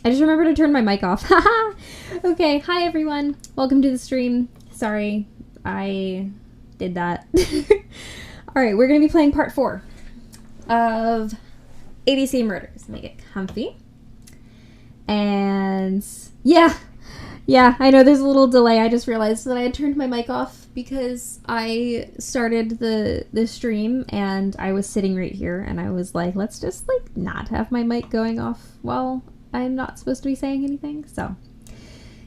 I just remembered to turn my mic off. Okay, hi everyone. Welcome to the stream. Sorry, I did that. Alright, we're going to be playing part 4 of ABC Murders. Make it comfy. And yeah, I know there's a little delay. I just realized that I had turned my mic off because I started the stream and I was sitting right here and I was like, let's just like not have my mic going off while I'm not supposed to be saying anything. So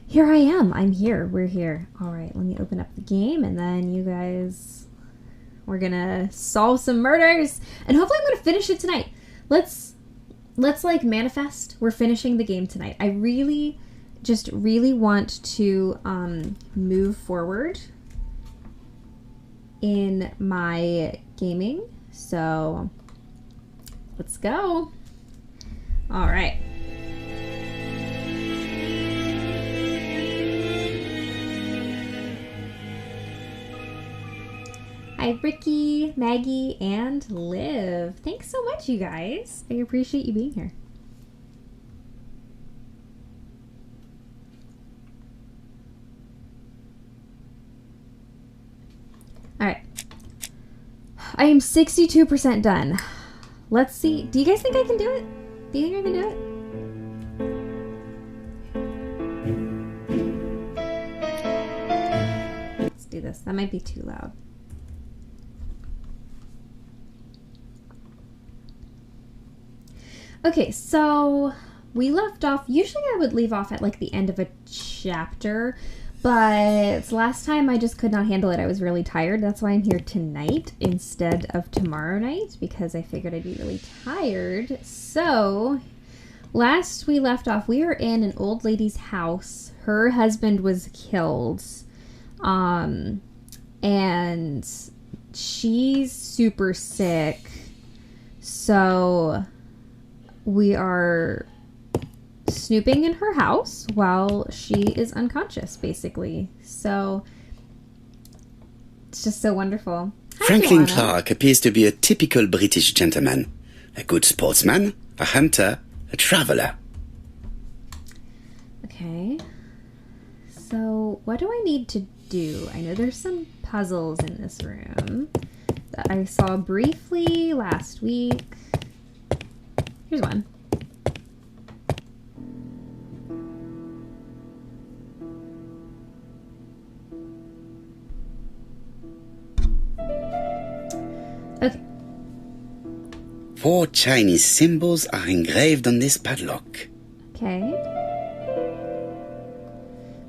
here I am. I'm here. We're here. All right, let me open up the game and then you guys, we're gonna solve some murders and hopefully I'm gonna finish it tonight. Let's like manifest. We're finishing the game tonight. I really want to move forward in my gaming. So let's go. All right. Hi, Ricky, Maggie, and Liv. Thanks so much, you guys. I appreciate you being here. All right. I am 62% done. Let's see. Do you guys think I can do it? Do you think I can do it? Let's do this. That might be too loud. Okay, so we left off. Usually I would leave off at like the end of a chapter, but last time I just could not handle it. I was really tired. That's why I'm here tonight instead of tomorrow night, because I figured I'd be really tired. So last we left off, we were in an old lady's house. Her husband was killed. And she's super sick. So we are snooping in her house while she is unconscious, basically. So it's just so wonderful. Hi, Franklin Joanna. Clark appears to be a typical British gentleman. A good sportsman, a hunter, a traveler. Okay. So what do I need to do? I know there's some puzzles in this room that I saw briefly last week. Here's one. Okay. 4 Chinese symbols are engraved on this padlock. Okay.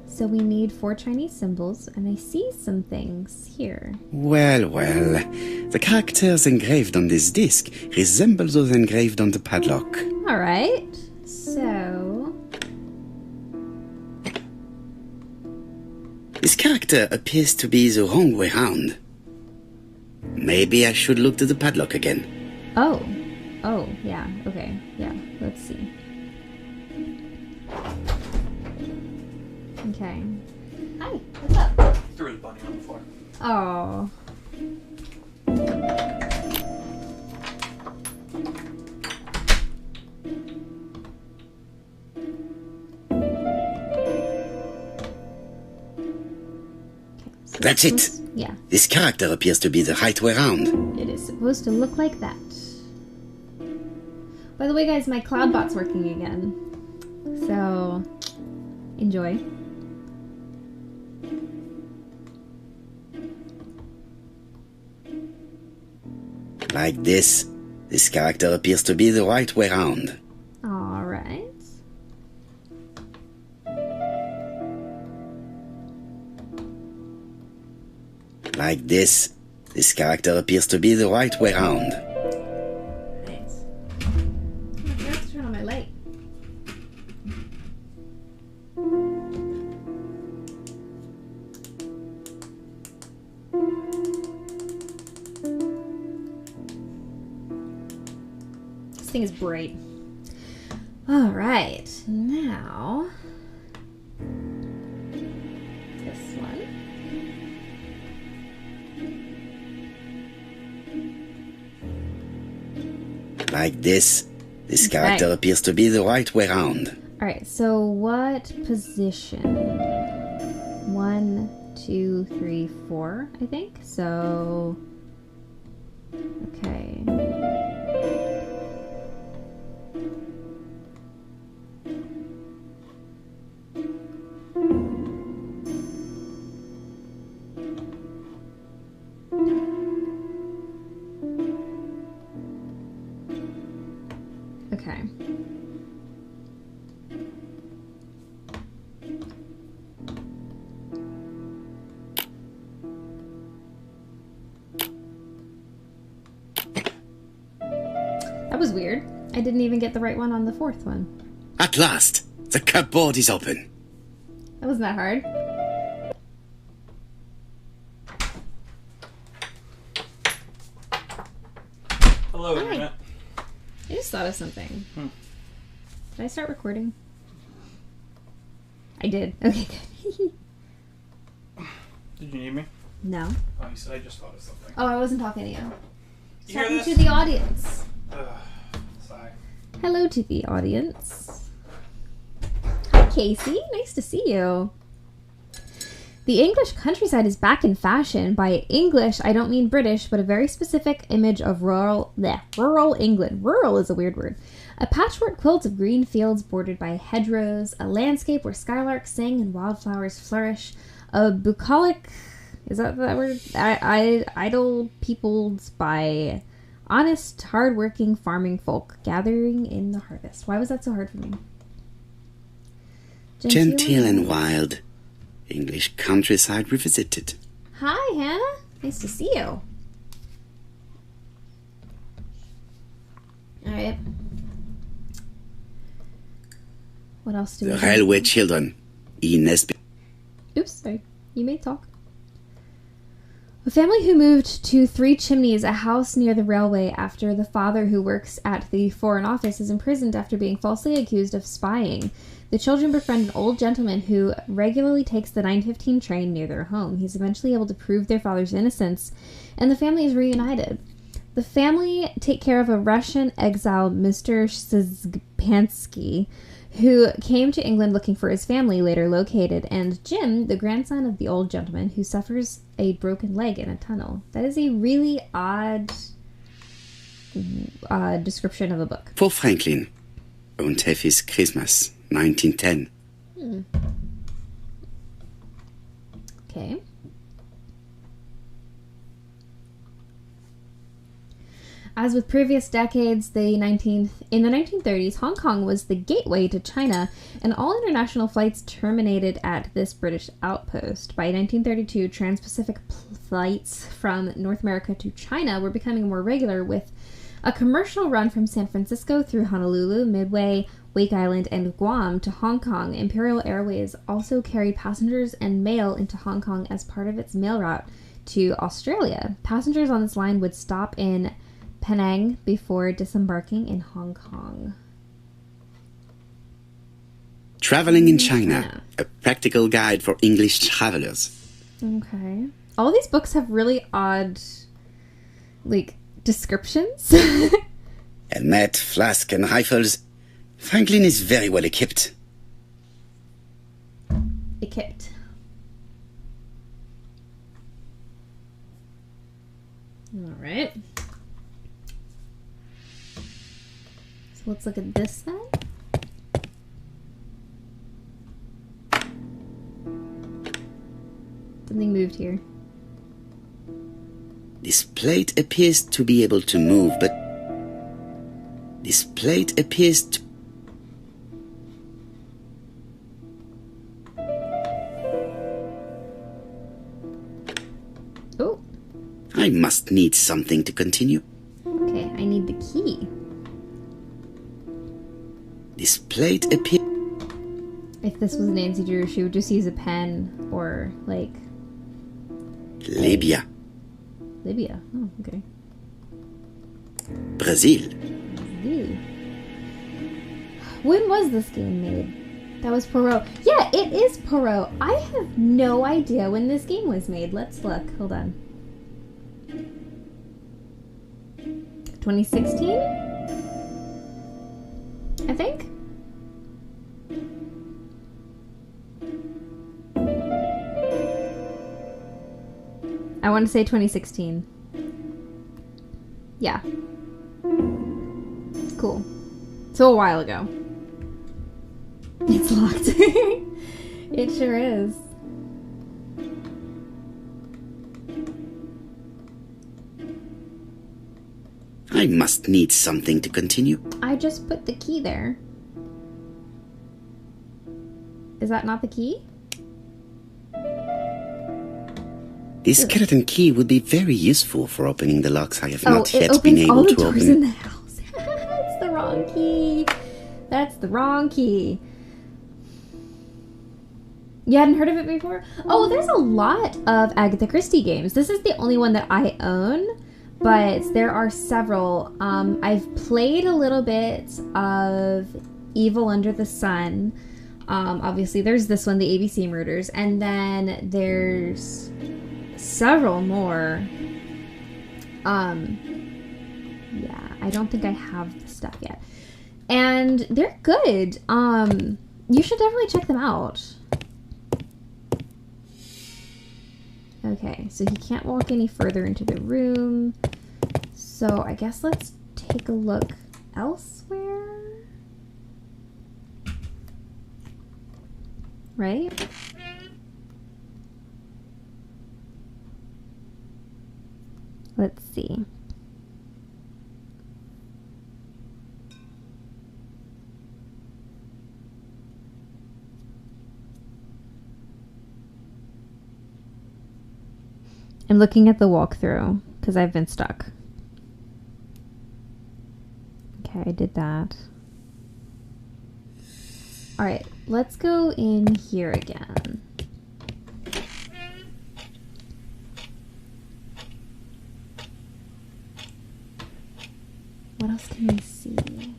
So we need 4 Chinese symbols, and I see some things here. Well, the characters engraved on this disc resemble those engraved on the padlock. All right. So This character appears to be the wrong way round. Maybe I should look to the padlock again. oh, yeah. Okay, yeah. Let's see. Okay. Hi. What's up? Threw his bunny on the floor. Oh. So That's it. Yeah, This character appears to be the right way round. it is supposed to look like that. By the way, guys, my CloudBot's working again. So, enjoy. Like this character appears to be the right way round. All right. Like this character appears to be the right way round. Nice. I forgot to turn on my light. This thing is bright. All right, now this one. Like this character appears to be the right way round. Alright, so what position? 1, 2, 3, 4, I think. So, okay. Okay. That was weird. I didn't even get the right one on the fourth one. At last, the cupboard is open. That wasn't that hard. Hello, Hi. Internet. I just thought of something. Did I start recording? I did. Okay, good. Did you need me? No. Oh, you said I just thought of something. Oh, I wasn't talking to you. You hear Talking this? to the audience. Sigh. Hello to the audience. Hi, Casey. Nice to see you. The English countryside is back in fashion. By English, I don't mean British, but a very specific image of rural England. Rural is a weird word. A patchwork quilt of green fields bordered by hedgerows, a landscape where skylarks sing and wildflowers flourish, a bucolic, is that word? Idle peopled by honest, hard-working farming folk gathering in the harvest. Why was that so hard for me? Genteel and wild. English countryside revisited. Hi, Hannah. Nice to see you. All right. What else do we The have? Railway Children. E. Nesbit. Oops, sorry. You may talk. A family who moved to Three Chimneys, a house near the railway, after the father who works at the Foreign Office is imprisoned after being falsely accused of spying. The children befriend an old gentleman who regularly takes the 9:15 train near their home. He's eventually able to prove their father's innocence, and the family is reunited. The family take care of a Russian exile, Mr. Szpansky, who came to England looking for his family, later located, and Jim, the grandson of the old gentleman, who suffers a broken leg in a tunnel. That is a really odd description of a book. For Franklin. Und Effie's Christmas, 1910. Okay. As with previous decades, in the 1930s, Hong Kong was the gateway to China, and all international flights terminated at this British outpost. By 1932, trans-Pacific flights from North America to China were becoming more regular, with a commercial run from San Francisco through Honolulu, Midway, Wake Island, and Guam to Hong Kong. Imperial Airways also carried passengers and mail into Hong Kong as part of its mail route to Australia. Passengers on this line would stop in Penang before disembarking in Hong Kong. Traveling in China. A practical guide for English travelers. Okay. All these books have really odd, descriptions. A net, flask, and rifles. Franklin is very well equipped. Equipped. All right. So let's look at this then. Something moved here. This plate appears to be able to move, but this plate appears to... Oh, I must need something to continue. okay. I need the key. This plate appears... If this was Nancy Drew, she would just use a pen or, Libya. Libya. Oh, okay. Brazil. Ew. When was this game made? That was Perot. Yeah, it is Perot. I have no idea when this game was made. Let's look. Hold on. 2016? I think? I want to say 2016. Yeah. Cool. So a while ago. It's locked. It sure is. I must need something to continue. I just put the key there. Is that not the key? This skeleton key would be very useful for opening the locks I have not it yet been opens all able the to doors in open. the house. That's the wrong key. That's the wrong key. You hadn't heard of it before? Oh, there's a lot of Agatha Christie games. This is the only one that I own, but there are several. I've played a little bit of Evil Under the Sun. Obviously, there's this one, the ABC Murders, and then there's several more. Yeah, I don't think I have the stuff yet. And they're good. You should definitely check them out. Okay, so he can't walk any further into the room. So I guess let's take a look elsewhere. Right? Let's see. I'm looking at the walkthrough because I've been stuck. Okay, I did that. Alright, let's go in here again. What else can we see?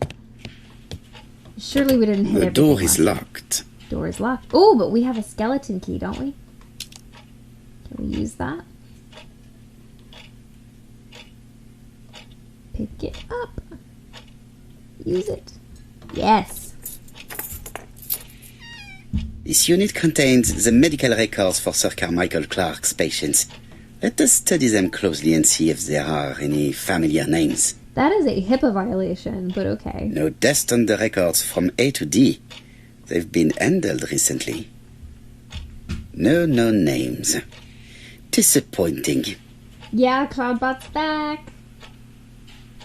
Surely we didn't hit The everything. door is last time. locked. Door is locked. Oh, but we have a skeleton key, don't we? Can we use that? Pick it up. Use it. Yes. This unit contains the medical records for Sir Carmichael Clark's patients. Let us study them closely and see if there are any familiar names. That is a HIPAA violation, but okay. No deaths on the records from A to D. They've been handled recently. No known names. Disappointing. Yeah, Cloudbot's back.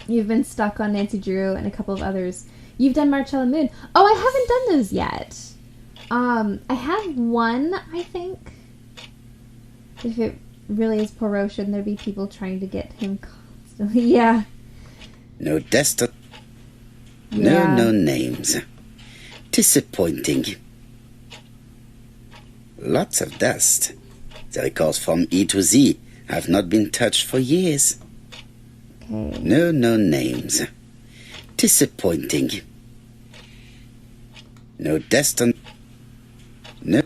You've been stuck on Nancy Drew and a couple of others. You've done Marcella Moon. Oh, I haven't done those yet. I have one, I think. If it really is Poirot, shouldn't there be people trying to get him constantly? Yeah. No deaths. Yeah. No known names. Disappointing. Lots of dust. The records from E to Z have not been touched for years. Okay. No known names. Disappointing. No deaths on... No...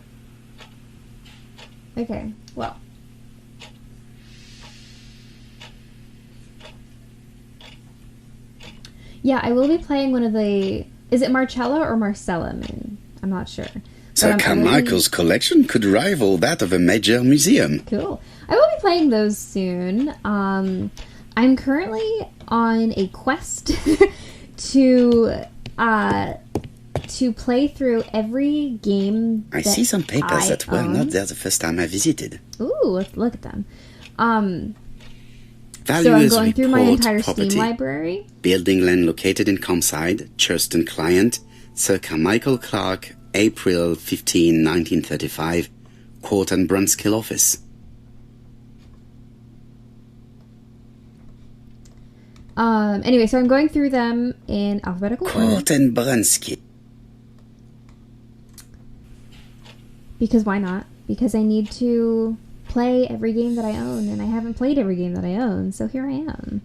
Okay, well. Yeah, I will be playing one of the... Is it Marcella or Marcella Moon? I'm not sure. Sir But Carmichael's collection could rival that of a major museum. Cool. I will be playing those soon. I'm currently on a quest to play through every game. I see some papers that were own. not there the first time I visited. Ooh, let's look at them. So I'm Valuers going through my report entire property. Steam library. Building land located in Comside, Churston client, Sir Carmichael Clark, April 15, 1935, Court and Brunskill office. Anyway, so I'm going through them in alphabetical order. Court and Brunskill. Because why not? Because I need to play every game that I own, and I haven't played every game that I own, so here I am.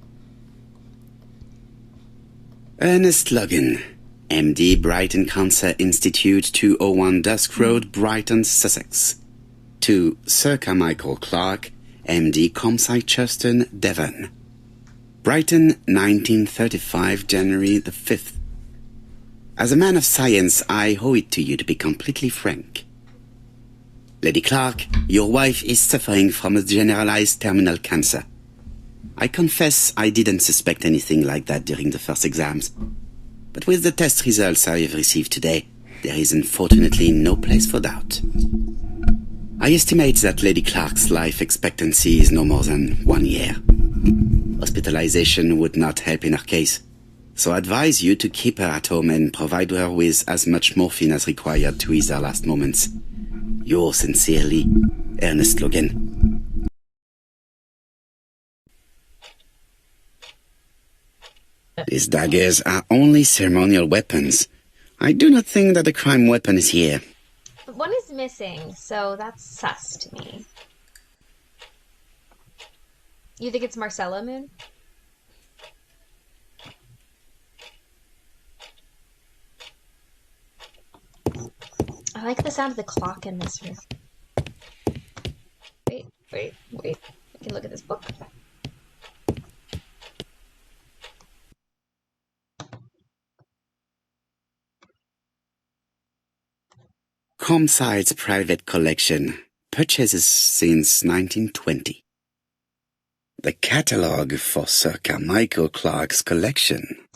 Ernest Logan, MD, Brighton Cancer Institute, 201 Dusk Road, Brighton, Sussex. To Sir Carmichael Clark, MD, Comside, Churston, Devon. Brighton, 1935, January the 5th. As a man of science, I owe it to you to be completely frank. Lady Clark, your wife is suffering from a generalized terminal cancer. I confess I didn't suspect anything like that during the first exams. But with the test results I have received today, there is unfortunately no place for doubt. I estimate that Lady Clark's life expectancy is no more than 1 year. Hospitalization would not help in her case, so I advise you to keep her at home and provide her with as much morphine as required to ease her last moments. Yours sincerely, Ernest Logan. These daggers are only ceremonial weapons. I do not think that the crime weapon is here. But one is missing, so that's sus to me. You think it's Marcella, Moon? I like the sound of the clock in this room. Wait. I can look at this book. ComSci's private collection, purchases since 1920. The catalogue for Sir Carmichael Clark's collection.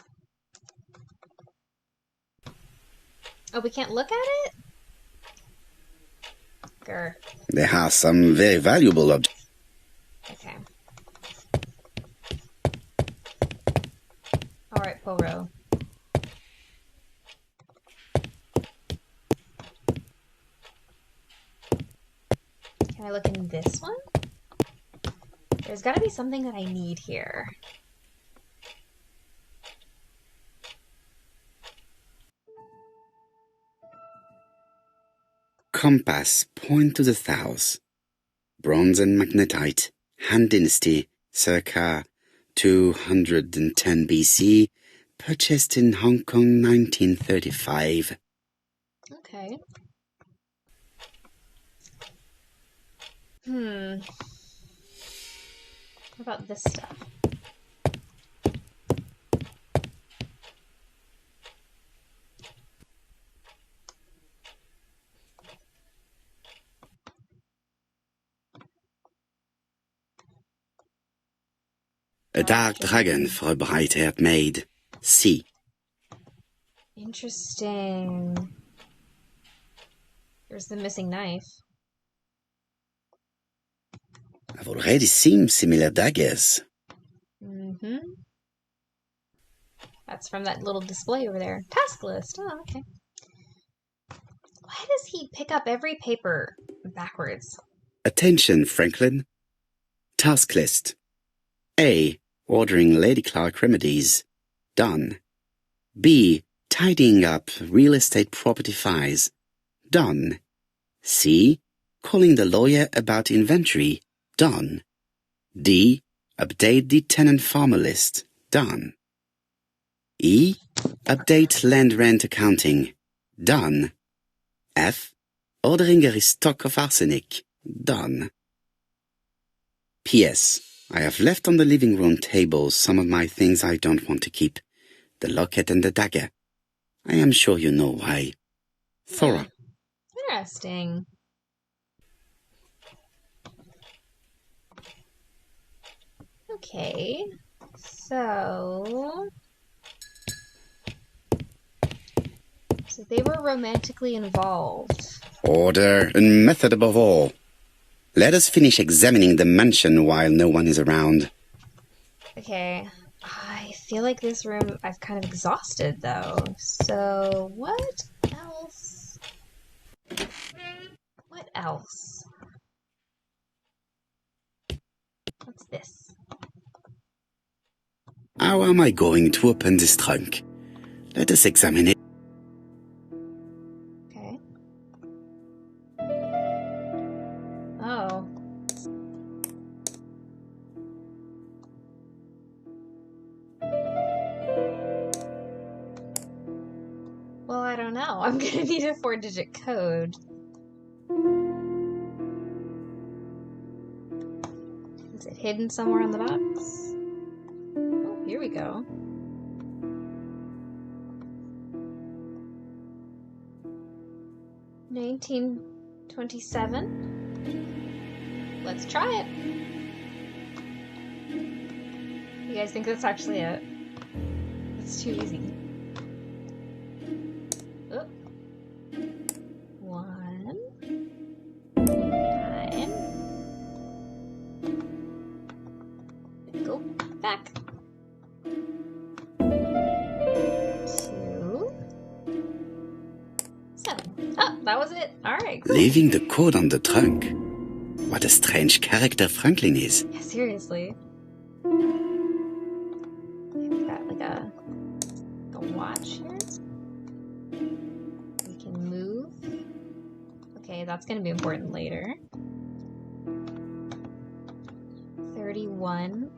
Oh, we can't look at it? Grr. There are some very valuable objects. Okay. Alright, Poirot. Can I look in this one? There's gotta be something that I need here. Compass, point to the south. Bronze and magnetite, Han Dynasty, circa 210 BC, purchased in Hong Kong 1935. Okay. What about this stuff? A dark dragon for a bright-haired maid. C. Interesting. There's the missing knife. I've already seen similar daggers. Mm-hmm. That's from that little display over there. Task list. Oh, okay. Why does he pick up every paper backwards? Attention, Franklin. Task list. A. Ordering Lady Clark remedies. Done. B. Tidying up real estate property files. Done. C. Calling the lawyer about inventory. Done. D. Update the tenant-farmer list. Done. E. Update land rent accounting. Done. F. Ordering a restock of arsenic. Done. P.S. I have left on the living room table some of my things I don't want to keep. The locket and the dagger. I am sure you know why. Thora. Interesting. Okay, so they were romantically involved. Order and method above all. Let us finish examining the mansion while no one is around. Okay, I feel like this room I've kind of exhausted though. So what else? What else? What's this? How am I going to open this trunk? Let us examine it. Okay. Oh. Well, I don't know. I'm gonna need a 4-digit code. Is it hidden somewhere on the box? Oh, here we go. 27. Let's try it. You guys think that's actually it? It's too easy. Oh. 1 9. Go back. 2 7. Oh, that was it. All right. Cool. Leaving the code on the trunk. What a strange character Franklin is. Yeah, seriously. We've got like a watch here. We can move. Okay, that's gonna be important later. 31.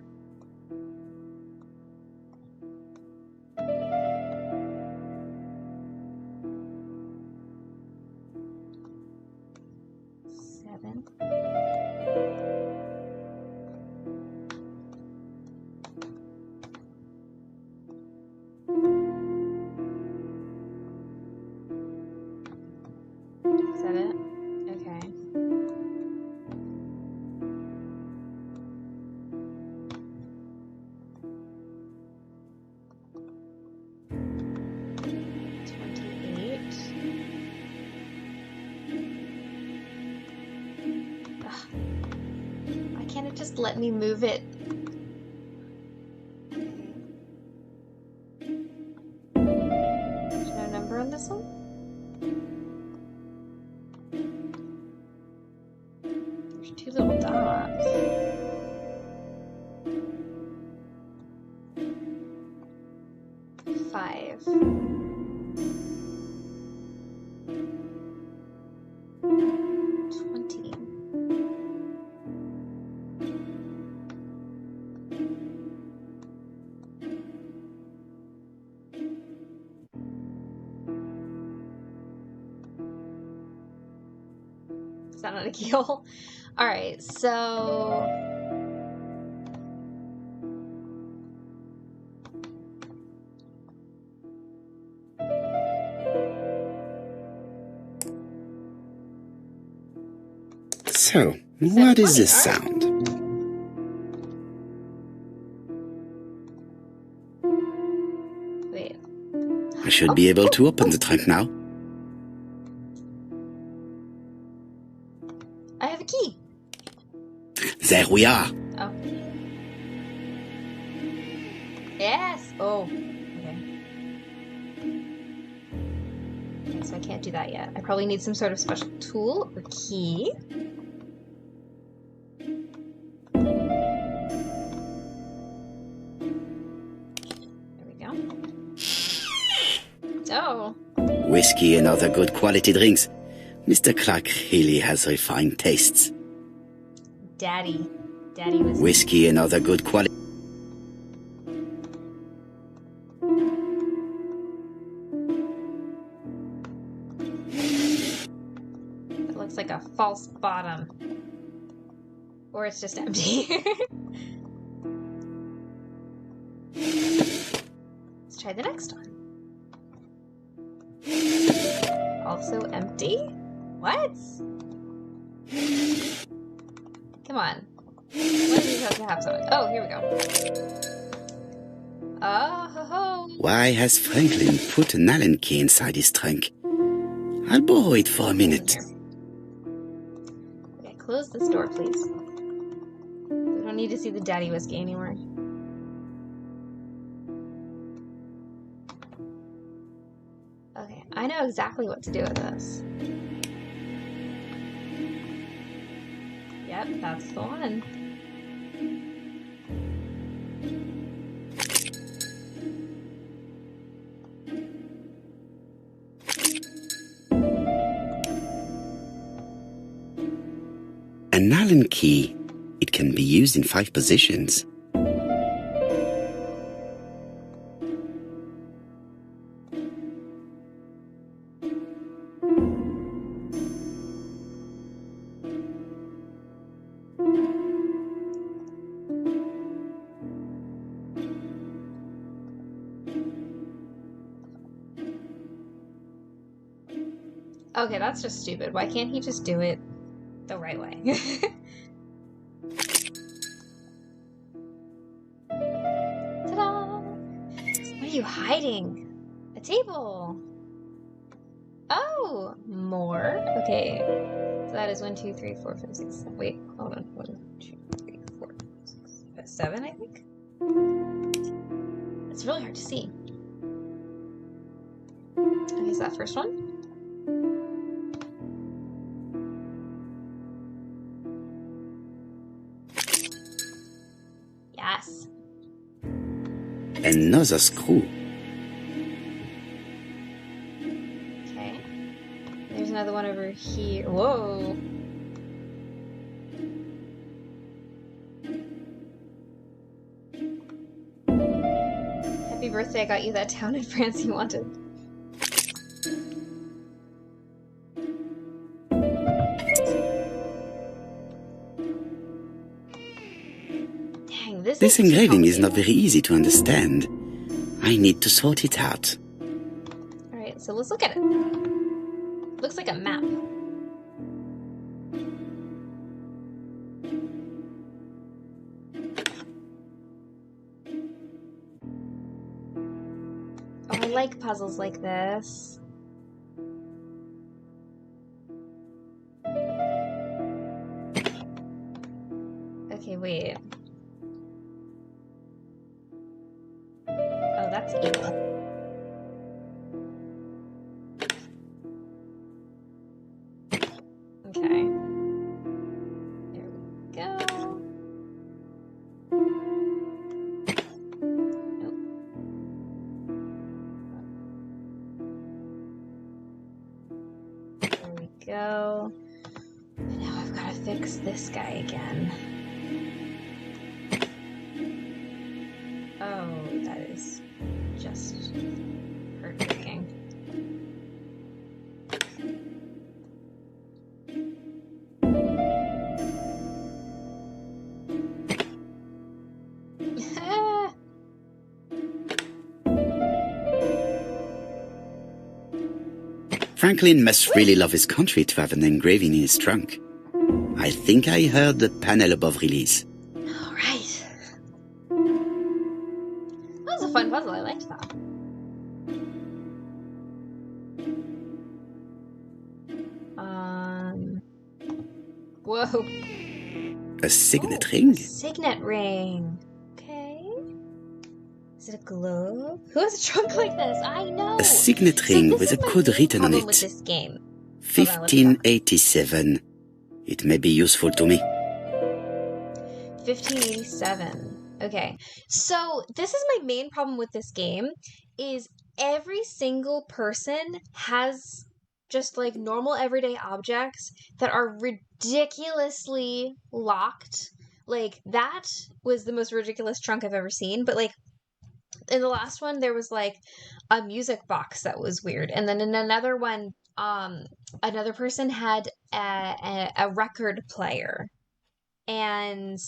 Seven. Is that it? Okay. Why can't it just let me move it? There's no number on this one? There's 2 little dots. Five. 20. Is that not a keyhole? Alright, so... So, what is this sound? Wait. I should be able to open the trunk now. I have a key! There we are. Oh. Yes! Oh. Okay. Okay, so I can't do that yet. I probably need some sort of special tool or key. There we go. Oh. Whiskey and other good quality drinks. Mr. Clark really has refined tastes. Daddy. Daddy was... Whiskey and other good quality... It looks like a false bottom. Or it's just empty. Let's try the next one. Also empty? What? Come on. One of these has to have something. Oh, here we go. Oh, ho, ho. Why has Franklin put an Allen key inside his trunk? I'll borrow it for a minute. Here. Okay, close this door, please. We don't need to see the daddy whiskey anymore. Okay, I know exactly what to do with this. Yep, that's the one. An Allen key. It can be used in 5 positions. Okay, that's just stupid. Why can't he just do it the right way? Ta-da! What are you hiding? A table! Oh! More? Okay. So that is 1, 2, 3, 4, 5, 6, 7. Wait, hold on. 1, 2, 3, 4, 6, 7, I think? It's really hard to see. Okay, so that first one. Yes. Another screw. Okay. There's another one over here. Whoa. Happy birthday, I got you that town in France you wanted. Dang, This engraving is not very easy to understand. I need to sort it out. Alright, so let's look at it. Looks like a map. Oh, I like puzzles like this. Okay, wait. Oh, that's evil. Okay. There we go. Nope. There we go. And now I've got to fix this guy again. Oh, that is just heartbreaking. Franklin must really love his country to have an engraving in his trunk. I think I heard the panel above release. All right. That was a fun puzzle. I liked that. Whoa. A signet ring? A signet ring. Okay. Is it a globe? Who has a trunk like this? I know. A signet ring with a code written on With it. this game. 1587. It may be useful to me. 1587. Okay. So this is my main problem with this game is every single person has just like normal everyday objects that are ridiculously locked. Like that was the most ridiculous trunk I've ever seen, but like in the last one there was like a music box that was weird, and then in another one another person had a record player, and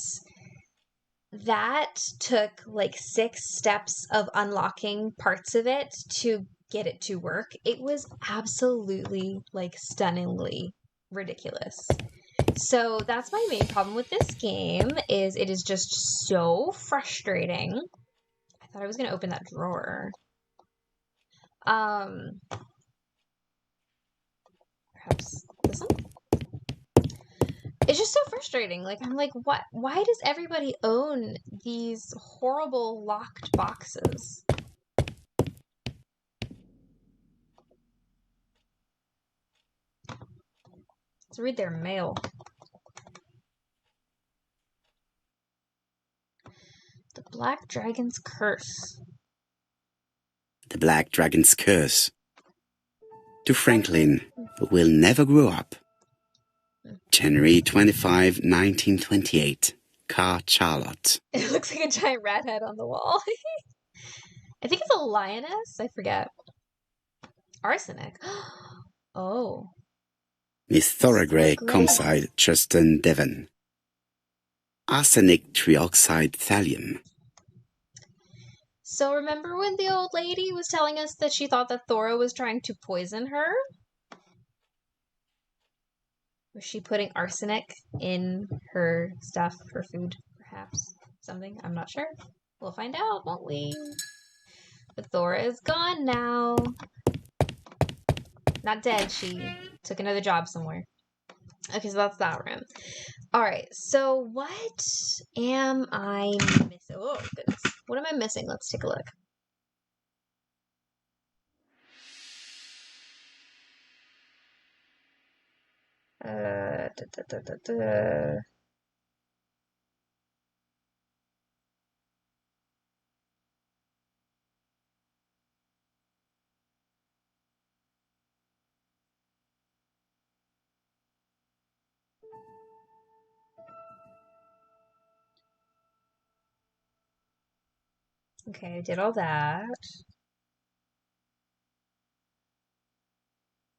that took like 6 steps of unlocking parts of it to get it to work. It was absolutely like stunningly ridiculous. So that's my main problem with this game, is it is just so frustrating. I thought I was going to open that drawer. Perhaps this one? It's just so frustrating. Like, I'm like, what? Why does everybody own these horrible locked boxes? Let's read their mail. The Black Dragon's Curse. The Black Dragon's Curse. To Franklin, who will never grow up. January 25, 1928. Car Charlotte. It looks like a giant rat head on the wall. I think it's a lioness. I forget. Arsenic. Oh. Miss Thorogray, Comside, Justin Devon. Arsenic trioxide thallium. So remember when the old lady was telling us that she thought that Thora was trying to poison her? Was she putting arsenic in her stuff, her food, perhaps? Something? I'm not sure. We'll find out, won't we? But Thora is gone now. Not dead, she took another job somewhere. Okay, so that's that room. Alright, so what am I missing? Oh, goodness. What am I missing? Let's take a look. Da, da, da, da, da. Okay, I did all that.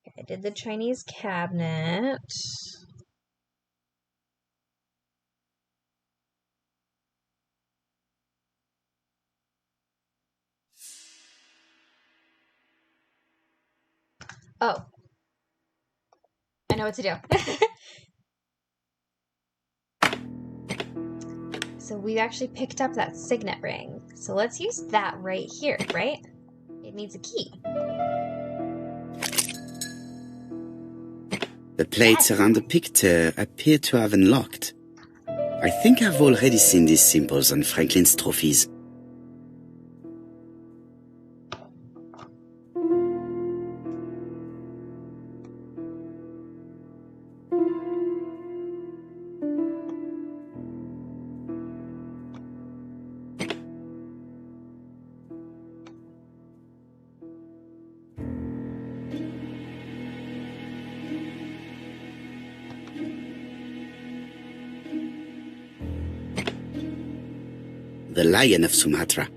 Okay, I did the Chinese cabinet. Oh. I know what to do. So we actually picked up that signet ring. So let's use that right here, right? It needs a key. The plates around the picture appear to have unlocked. I think I've already seen these symbols on Franklin's trophies. The Lion of Sumatra.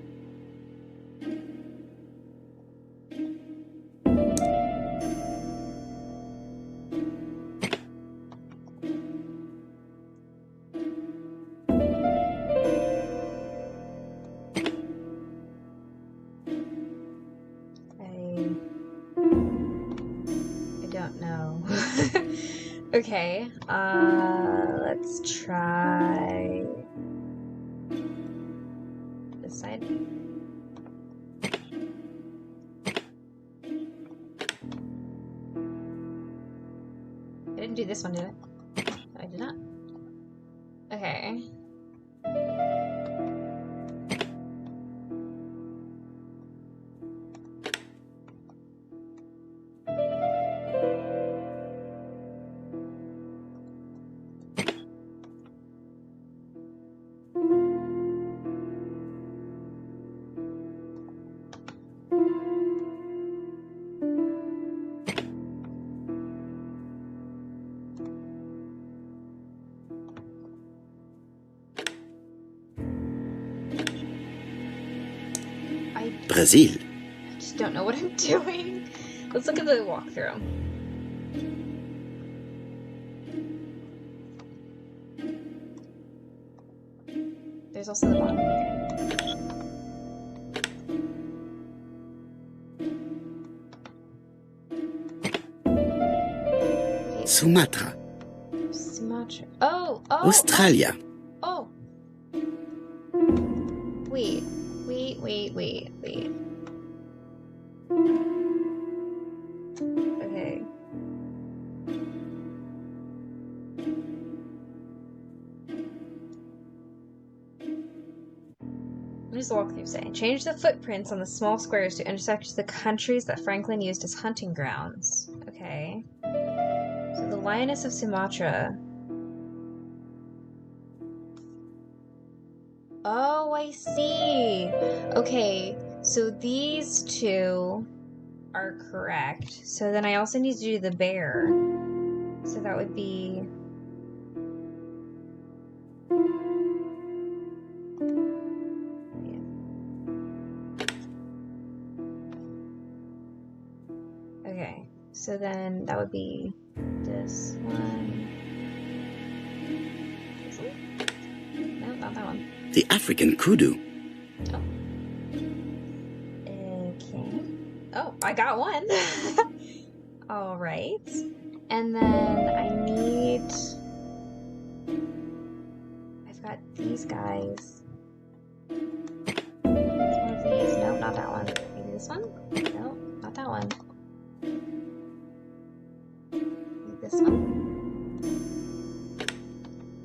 I don't know. Okay, let's try this side. I didn't do this one, did I? I did not. Okay. Brazil. I just don't know what I'm doing. Let's look at the walkthrough. There's also the bottom here. Okay. Sumatra. Sumatra. Oh! Australia. Oh! Wait. Okay. What does the walkthrough say? Change the footprints on the small squares to intersect the countries that Franklin used as hunting grounds. Okay. So the Lioness of Sumatra. Oh, I see. Okay, so these two are correct. So then I also need to do the bear. So that would be... Okay, so then that would be this one. This one? No, not that one. The African kudu. Oh. Okay. Oh, I got one. All right. And then I need... I've got these guys. One of these. No, not that one. Maybe this one? No, not that one. Maybe this one.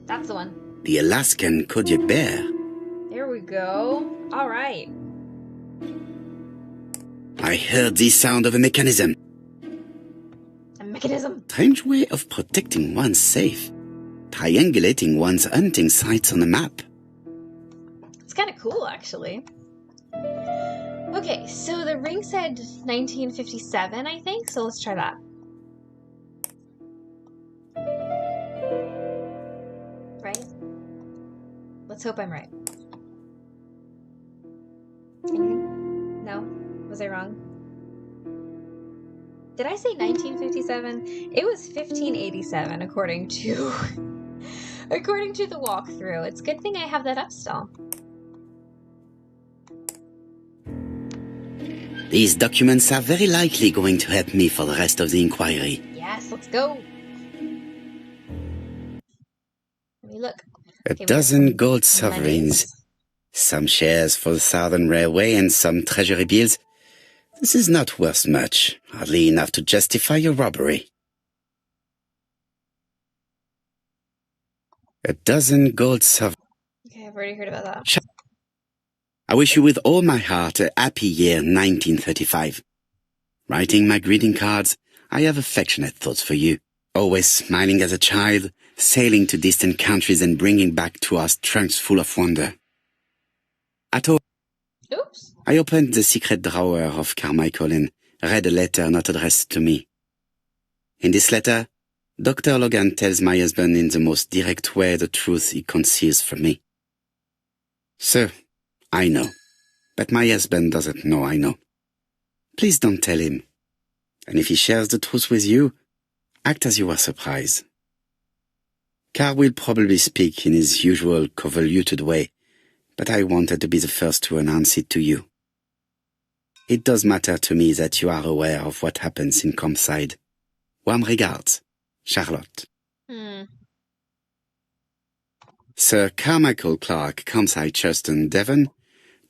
That's the one. The Alaskan Kodiak bear. There we go. All right. I heard the sound of a mechanism. A mechanism. Strange way of protecting one's safe. Triangulating one's hunting sites on a map. It's kind of cool, actually. Okay, so the ring said 1957, I think, so let's try that. Right? Let's hope I'm right. No? Was I wrong? Did I say 1957? It was 1587, according to the walkthrough. It's a good thing I have that up still. These documents are very likely going to help me for the rest of the inquiry. Yes, let's go. Let me look. A Okay, dozen gold sovereigns. Some shares for the Southern Railway and some treasury bills. This is not worth much, hardly enough to justify your robbery. A dozen gold sovereigns. Okay, I've already heard about that. I wish you with all my heart a happy year 1935. Writing my greeting cards, I have affectionate thoughts for you. Always smiling as a child, sailing to distant countries and bringing back to us trunks full of wonder. At all, Oops. I opened the secret drawer of Carmichael and read a letter not addressed to me. In this letter, Dr. Logan tells my husband in the most direct way the truth he conceals from me. Sir, I know, but my husband doesn't know I know. Please don't tell him. And if he shares the truth with you, act as you are surprised. Carl will probably speak in his usual convoluted way, but I wanted to be the first to announce it to you. It does matter to me that you are aware of what happens in Compside. Warm regards, Charlotte. Sir Carmichael Clark, Compside Churston, Devon,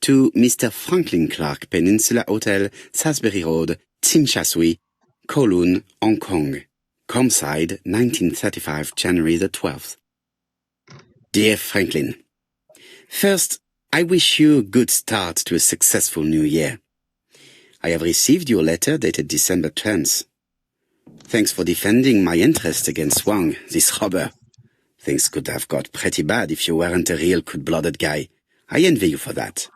to Mr. Franklin Clark, Peninsula Hotel, Salisbury Road, Tsim Kowloon, Hong Kong. Compside, 1935, January the 12th. Dear Franklin, first, I wish you a good start to a successful new year. I have received your letter dated December 10th. Thanks for defending my interest against Wang, this robber. Things could have got pretty bad if you weren't a real cold-blooded guy. I envy you for that.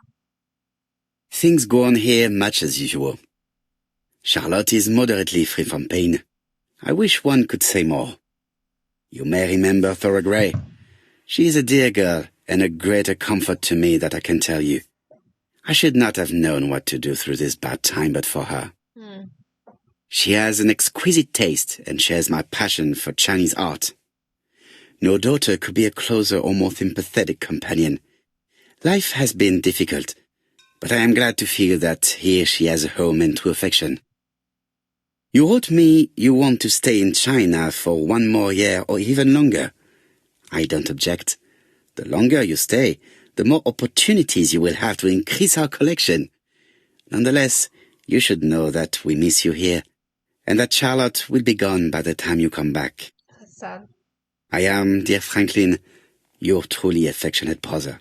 Things go on here much as usual. Charlotte is moderately free from pain. I wish one could say more. You may remember Thora Gray. She is a dear girl and a greater comfort to me that I can tell you. I should not have known what to do through this bad time but for her. She has an exquisite taste and shares my passion for Chinese art. No daughter could be a closer or more sympathetic companion. Life has been difficult, but I am glad to feel that here she has a home and true affection. You wrote me you want to stay in China for 1 more year or even longer. I don't object. The longer you stay, the more opportunities you will have to increase our collection. Nonetheless, you should know that we miss you here, and that Charlotte will be gone by the time you come back. That's sad. I am, dear Franklin, your truly affectionate brother.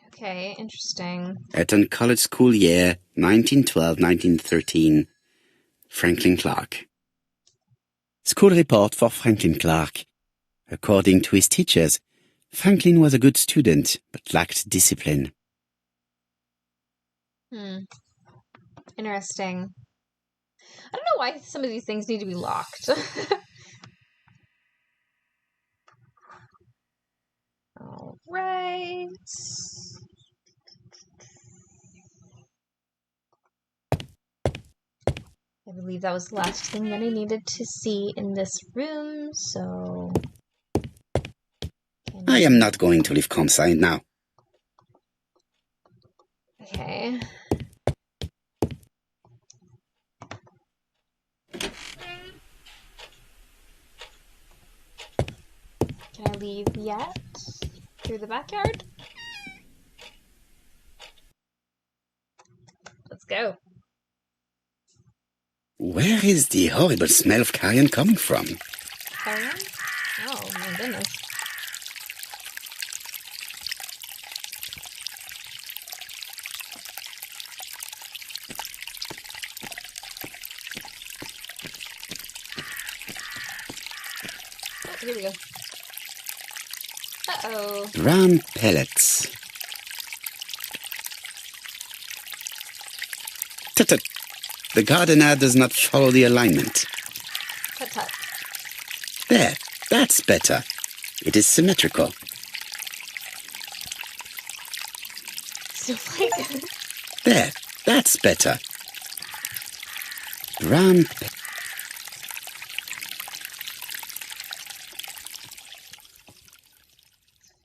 Okay, interesting. Eton College School Year, 1912-1913. Franklin Clark. School report for Franklin Clark. According to his teachers, Franklin was a good student, but lacked discipline. Interesting. I don't know why some of these things need to be locked. All right. I believe that was the last thing that I needed to see in this room, so... I am not going to leave Compside now. Okay. Can I leave yet? Through the backyard? Let's go. Where is the horrible smell of carrion coming from? Carrion? Oh my goodness. Oh, here we go. Uh-oh. Brown pellets. Tut-tut. The gardener does not follow the alignment. Tut-tut. There, that's better. It is symmetrical. So like... There, that's better. Brown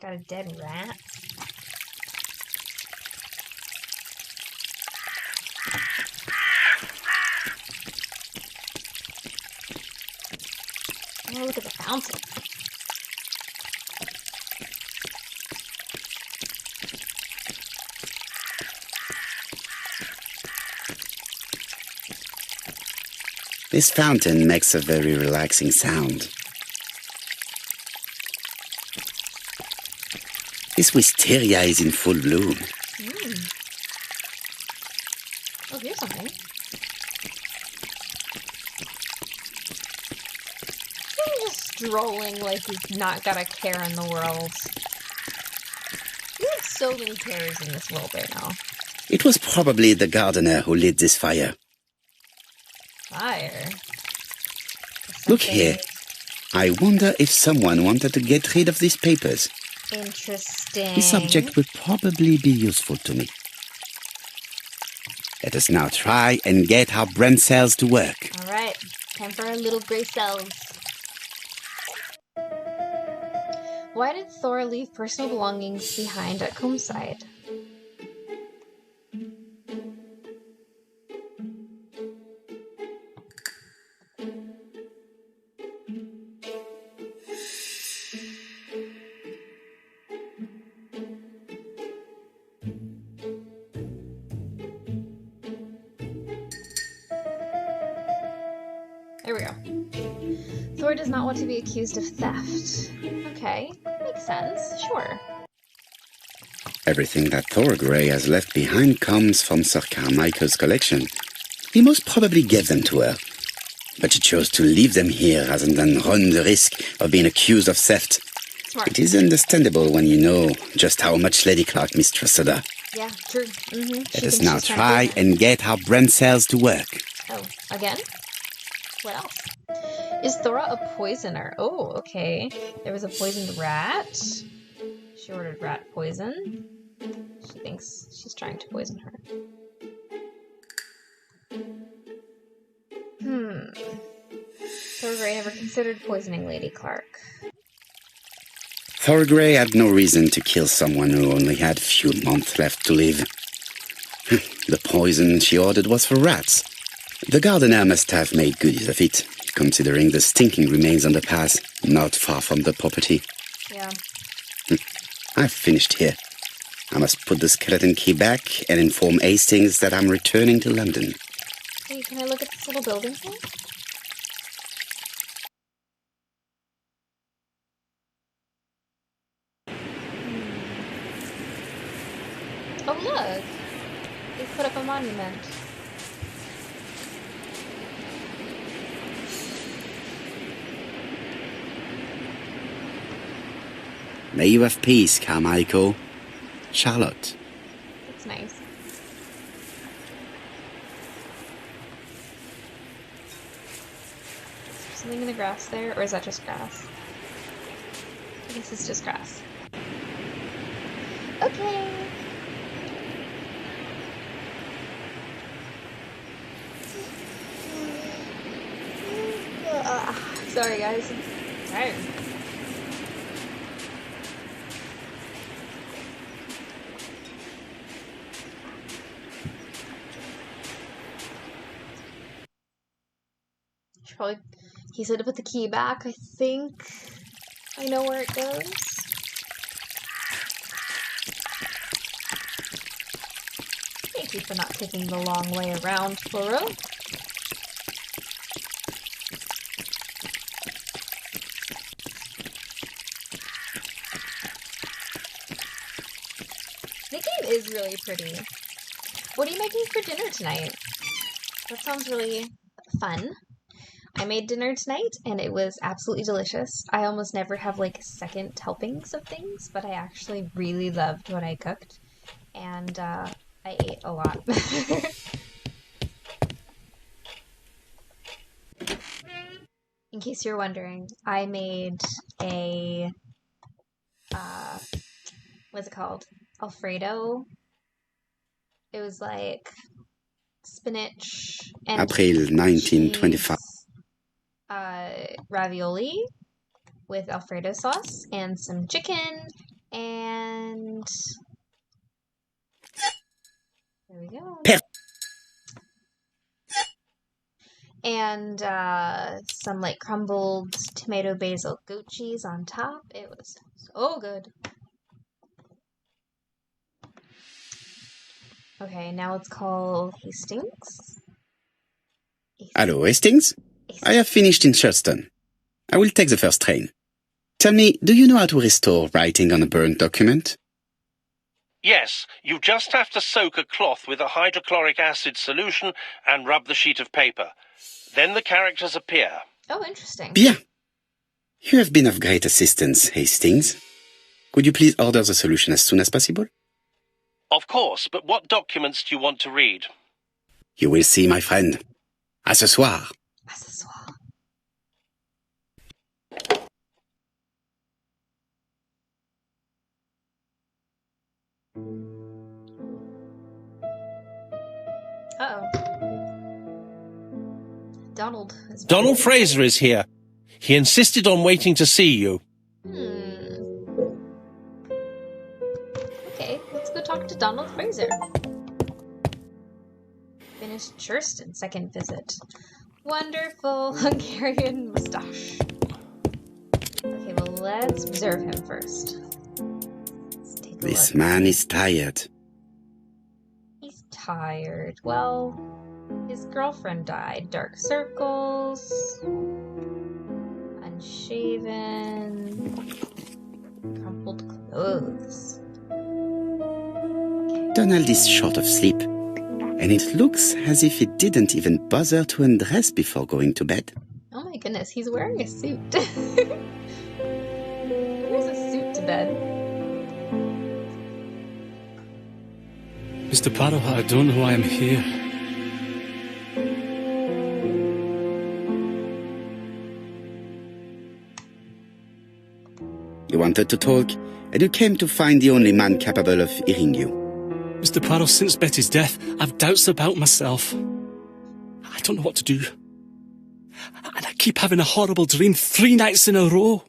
Got a dead rat. Oh, look at the fountain. This fountain makes a very relaxing sound. This wisteria is in full bloom. Oh, here's something. He's just strolling like he's not got a care in the world. You have so many cares in this world right now. It was probably the gardener who lit this fire. Fire. Look here. I wonder if someone wanted to get rid of these papers. Interesting. This object will probably be useful to me. Let us now try and get our brain cells to work. Alright, time for our little gray cells. Why did Thor leave personal belongings behind at Combside? There we go. Thor does not want to be accused of theft. Okay, makes sense, sure. Everything that Thorgrey has left behind comes from Sir Carmichael's collection. He most probably gave them to her, but she chose to leave them here rather than run the risk of being accused of theft. Smart. It is understandable when you know just how much Lady Clark mistrusted her. Yeah, true. Mm-hmm. Let us now try and get our brain cells to work. Oh, again? What else? Is Thora a poisoner? Oh, okay. There was a poisoned rat. She ordered rat poison. She thinks she's trying to poison her. Thorgrey never considered poisoning Lady Clark. Thorgrey had no reason to kill someone who only had few months left to live. The poison she ordered was for rats. The gardener must have made good use of it, considering the stinking remains on the path, not far from the property. Yeah. I've finished here. I must put the skeleton key back and inform Hastings that I'm returning to London. Hey, can I look at this little building thing? Oh, look! They put up a monument. May you have peace, Carmichael. Charlotte. That's nice. Is there something in the grass there, or is that just grass? I guess it's just grass. Okay. Sorry guys, I'm tired. Should probably, he said to put the key back, I think. I know where it goes. Thank you for not taking the long way around, Flora. The game is really pretty. What are you making for dinner tonight? That sounds really fun. I made dinner tonight, and it was absolutely delicious. I almost never have, like, second helpings of things, but I actually really loved what I cooked, and I ate a lot. In case you're wondering, I made a, what's it called? Alfredo. It was like spinach and April 1925. cheese, ravioli with Alfredo sauce and some chicken and there we go. And some like crumbled tomato basil goat cheese on top. It was so good. Okay, now let's call Hastings. Hello, Hastings? I have finished in Sherstone. I will take the first train. Tell me, do you know how to restore writing on a burnt document? Yes, you just have to soak a cloth with a hydrochloric acid solution and rub the sheet of paper. Then the characters appear. Oh, interesting. Bien. You have been of great assistance, Hastings. Could you please order the solution as soon as possible? Of course, but what documents do you want to read? You will see, my friend. À ce soir. À ce soir. Uh-oh. Donald is back. Donald Fraser is here. He insisted on waiting to see you. Okay, let's go talk to Donald Fraser. Finished Churston, second visit. Wonderful Hungarian moustache. Okay, well, let's observe him first. Let's take a This look. man is tired. He's tired. Well, his girlfriend died. Dark circles. Unshaven. Crumpled clothes. Donald is short of sleep, and it looks as if he didn't even bother to undress before going to bed. Oh my goodness, he's wearing a suit. He wears a suit to bed. Mr. Parrow, I don't know why I'm here. You wanted to talk, and you came to find the only man capable of hearing you. Mr. Parrow, since Betty's death, I've doubts about myself. I don't know what to do. And I keep having a horrible dream 3 nights in a row.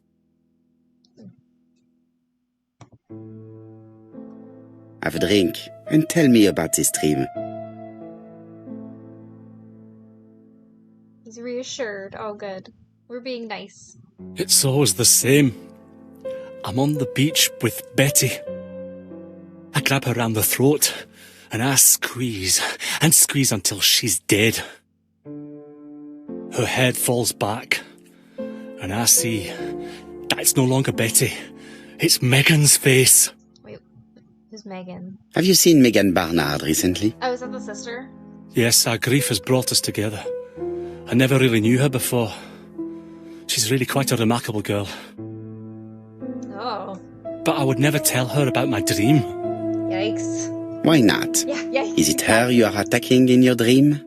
Have a drink, and tell me about this dream. He's reassured. Oh, good. We're being nice. It's always the same. I'm on the beach with Betty. I grab her round the throat, and I squeeze, and squeeze until she's dead. Her head falls back, and I see that it's no longer Betty. It's Megan's face. Wait, who's Megan? Have you seen Megan Barnard recently? Oh, is that the sister? Yes, our grief has brought us together. I never really knew her before. She's really quite a remarkable girl. Oh, But I would never tell her about my dream. yikes. Why not? Yeah. Is it her you are attacking in your dream?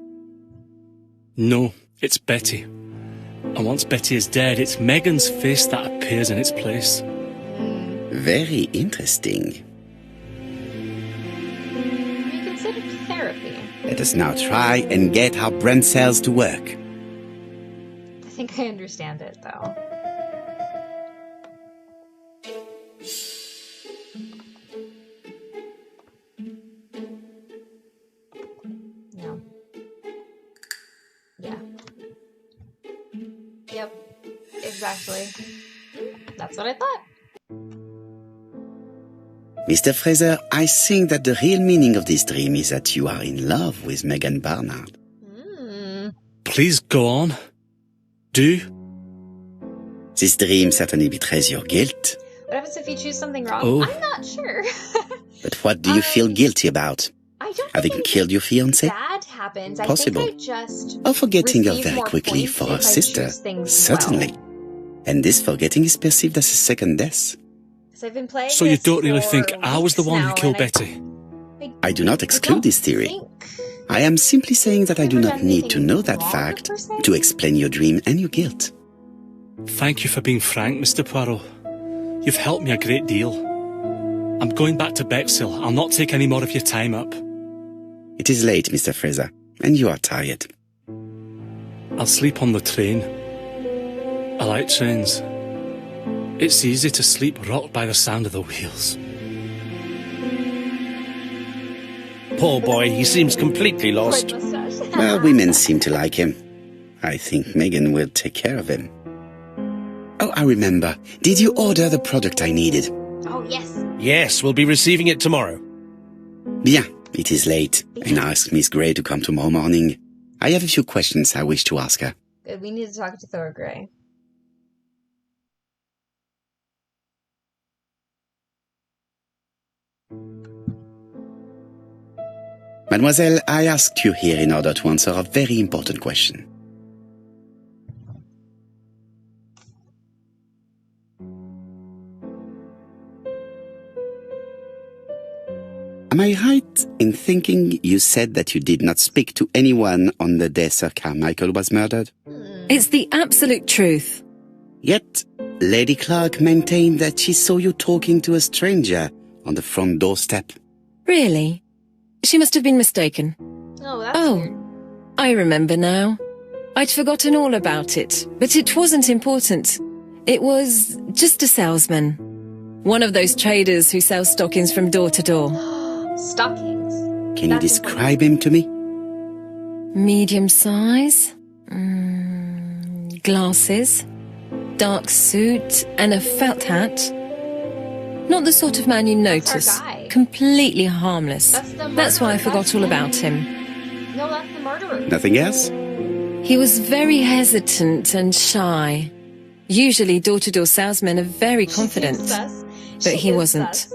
No, it's Betty. And once Betty is dead, it's Megan's face that appears in its place. Very interesting. You considered therapy. Let us now try and get our brain cells to work. I think I understand it, though. No. Yeah. Yep. Exactly. That's what I thought. Mr. Fraser, I think that the real meaning of this dream is that you are in love with Megan Barnard. Please go on. Do. This dream certainly betrays your guilt. What happens if you choose something wrong? Oh. I'm not sure. But what do you feel guilty about? I don't Having think killed your fiancé? that happens. Possible. I think I just Or forgetting her receive very more quickly points for if her I sister? choose things Certainly. well. And this forgetting is perceived as a second death. 'Cause I've been playing So you this don't really for think I was the weeks one who now, killed and Betty? I do not exclude don't this theory. think I am simply saying that I do I've not done need to anything know that wrong, fact per se. to explain your dream and your guilt. Thank you for being frank, Mr. Poirot. You've helped me a great deal. I'm going back to Bexhill. I'll not take any more of your time up. It is late, Mr. Fraser, and you are tired. I'll sleep on the train. I like trains. It's easy to sleep rocked by the sound of the wheels. Poor boy, he seems completely lost. Red mustache. Well, women seem to like him. I think Megan will take care of him. Oh, I remember. Did you order the product I needed? Oh, yes. Yes, we'll be receiving it tomorrow. Bien, it is late, and I asked Miss Grey to come tomorrow morning. I have a few questions I wish to ask her. Good. We need to talk to Thor Grey. Mademoiselle, I asked you here in order to answer a very important question. Am I right in thinking you said that you did not speak to anyone on the day Sir Carmichael was murdered? It's the absolute truth. Yet, Lady Clark maintained that she saw you talking to a stranger on the front doorstep. Really? She must have been mistaken. Oh, that's Oh, weird. I remember now. I'd forgotten all about it, but it wasn't important. It was just a salesman. One of those traders who sell stockings from door to door. Stockings. Can you That's describe him to me? Medium size, glasses, dark suit, and a felt hat. Not the sort of man you That's our notice. guy. Completely harmless. That's the That's why I murderer. forgot That's all him. about him. No, that's the murderer. Nothing else? He was very hesitant and shy. Usually door-to-door salesmen are very confident, She is sus. but She he is wasn't. sus.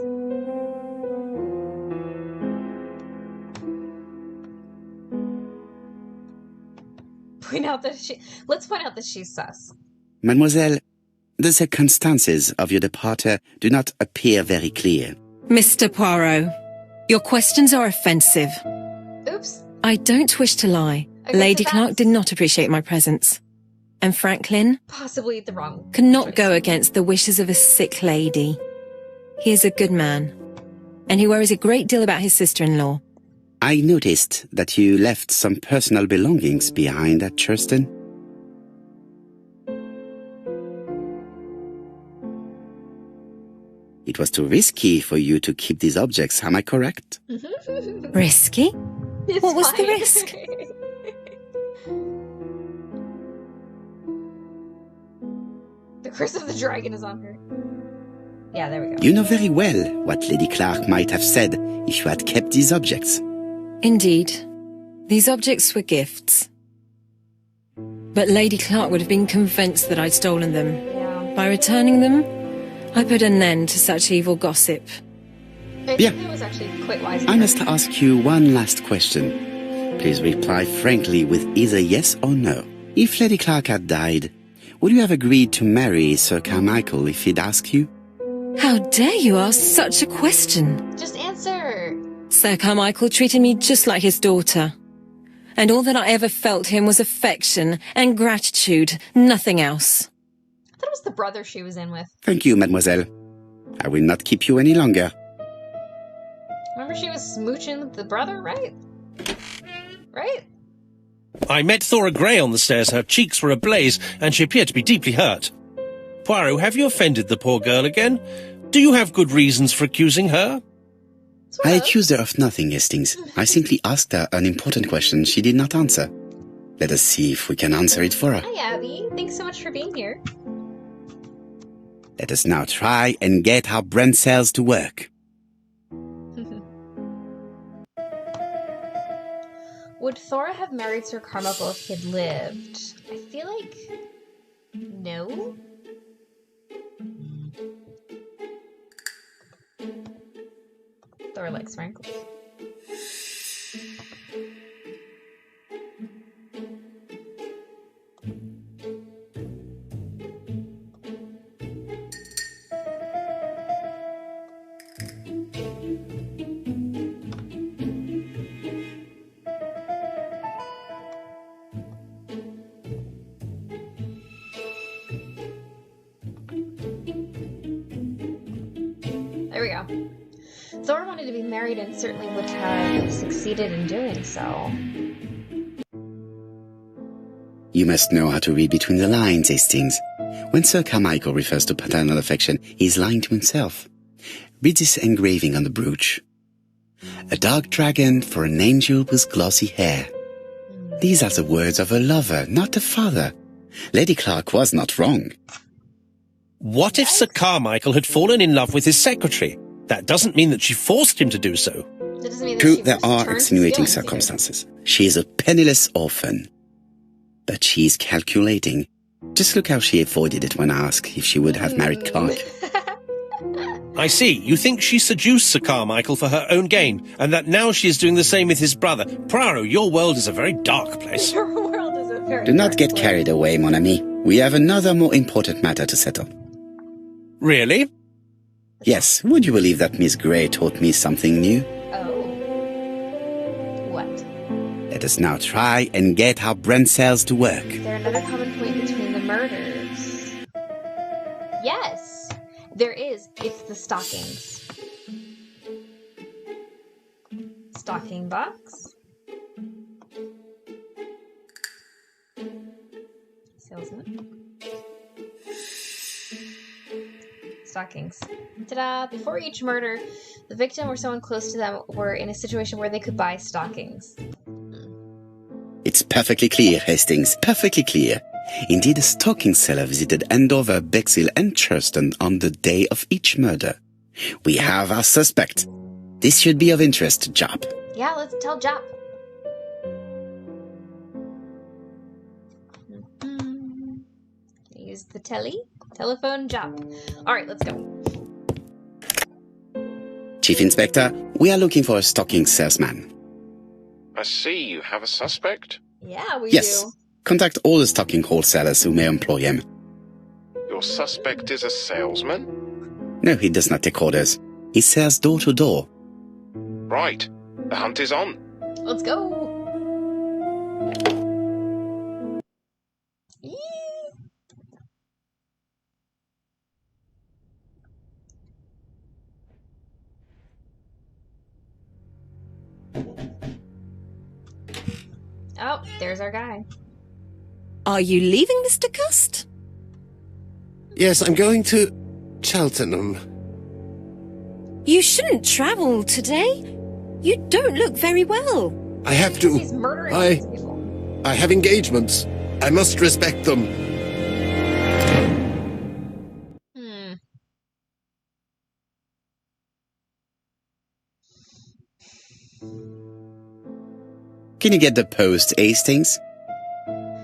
Let's point out that she's sus. Mademoiselle, the circumstances of your departure do not appear very clear. Mr. Poirot, your questions are offensive. Oops. I don't wish to lie. Okay, Lady so Clark that's did not appreciate my presence. And Franklin possibly the wrong. could not choice. go against the wishes of a sick lady. He is a good man, and he worries a great deal about his sister-in-law. I noticed that you left some personal belongings behind at Churston. It was too risky for you to keep these objects, am I correct? Risky? It's What was the fine. risk? The curse of the dragon is on her. Yeah, there we go. You know very well what Lady Clark might have said if you had kept these objects. Indeed, these objects were gifts. But Lady Clark would have been convinced that I'd stolen them. Yeah. By returning them, I put an end to such evil gossip. I Yeah. think it was actually quite wise. of I her. must ask you one last question. Please reply frankly with either yes or no. If Lady Clark had died, would you have agreed to marry Sir Carmichael if he'd asked you? How dare you ask such a question? Just answer. Sir Carmichael treated me just like his daughter. And all that I ever felt him was affection and gratitude, nothing else. I thought it was the brother she was in with. Thank you, mademoiselle. I will not keep you any longer. Remember she was smooching with the brother, right? Right? I met Thora Grey on the stairs. Her cheeks were ablaze, and she appeared to be deeply hurt. Poirot, have you offended the poor girl again? Do you have good reasons for accusing her? Sort I of. accused her of nothing, Hastings. I simply asked her an important question she did not answer. Let us see if we can answer it for her. Hi, Abby. Thanks so much for being here. Let us now try and get our brain cells to work. Would Thora have married Sir Carmichael if he had lived? I feel like... no? Thora likes sprinkles. There we go. Thora wanted to be married and certainly would have succeeded in doing so. You must know how to read between the lines, Hastings. When Sir Carmichael refers to paternal affection, he's lying to himself. Read this engraving on the brooch. A dark dragon for an angel with glossy hair. These are the words of a lover, not a father. Lady Clark was not wrong. What if Sir Carmichael had fallen in love with his secretary? That doesn't mean that she forced him to do so. That doesn't mean that True, she there was are turned extenuating feelings either. circumstances. She is a penniless orphan. But she's calculating. Just look how she avoided it when asked if she would have married Clark. I see. You think she seduced Sir Carmichael for her own gain, and that now she is doing the same with his brother. Poirot, your world is a very dark place. Your world is a very Do not dark get place. carried away, mon ami. We have another more important matter to settle. Really? Yes, would you believe that Miss Grey taught me something new? Oh. What? Let us now try and get our brain cells to work. Is there another common point between the murders? Yes, there is. It's the stockings. Stocking box. Salesman. Stockings. Ta-da! Before each murder, the victim or someone close to them were in a situation where they could buy stockings. It's perfectly clear, Hastings, perfectly clear. Indeed, a stocking seller visited Andover, Bexhill, and Churston on the day of each murder. We have our suspect. This should be of interest to Jap. Yeah, let's tell Jap. Use the telephone Jap. Alright, let's go. Chief Inspector, we are looking for a stocking salesman. I see you have a suspect. Yeah, we Yes. do. Contact all the stocking wholesalers who may employ him. Your suspect is a salesman? No, he does not take orders. He sells door to door. Right. The hunt is on. Let's go. Yee. Oh, there's our guy. Are you leaving, Mr. Cust? Yes, I'm going to Cheltenham. You shouldn't travel today. You don't look very well. I have to. He's murdering I- these people. I have engagements. I must respect them. Hmm. Can you get the post, Hastings?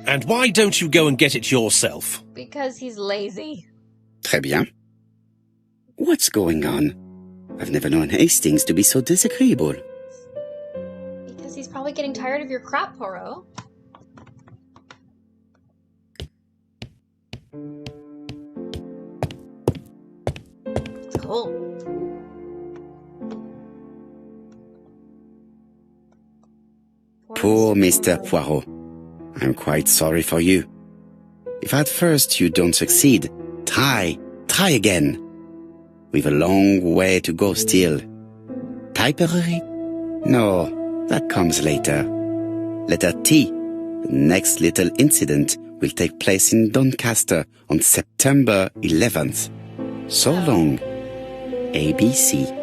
And why don't you go and get it yourself? Because he's lazy. Très bien. What's going on? I've never known Hastings to be so disagreeable. Because he's probably getting tired of your crap, Poirot. It's cold. Poor Mr. Poirot. I'm quite sorry for you. If at first you don't succeed, try again. We've a long way to go still. Typery? No, that comes later. Letter T. The next little incident will take place in Doncaster on September 11th. So long. ABC.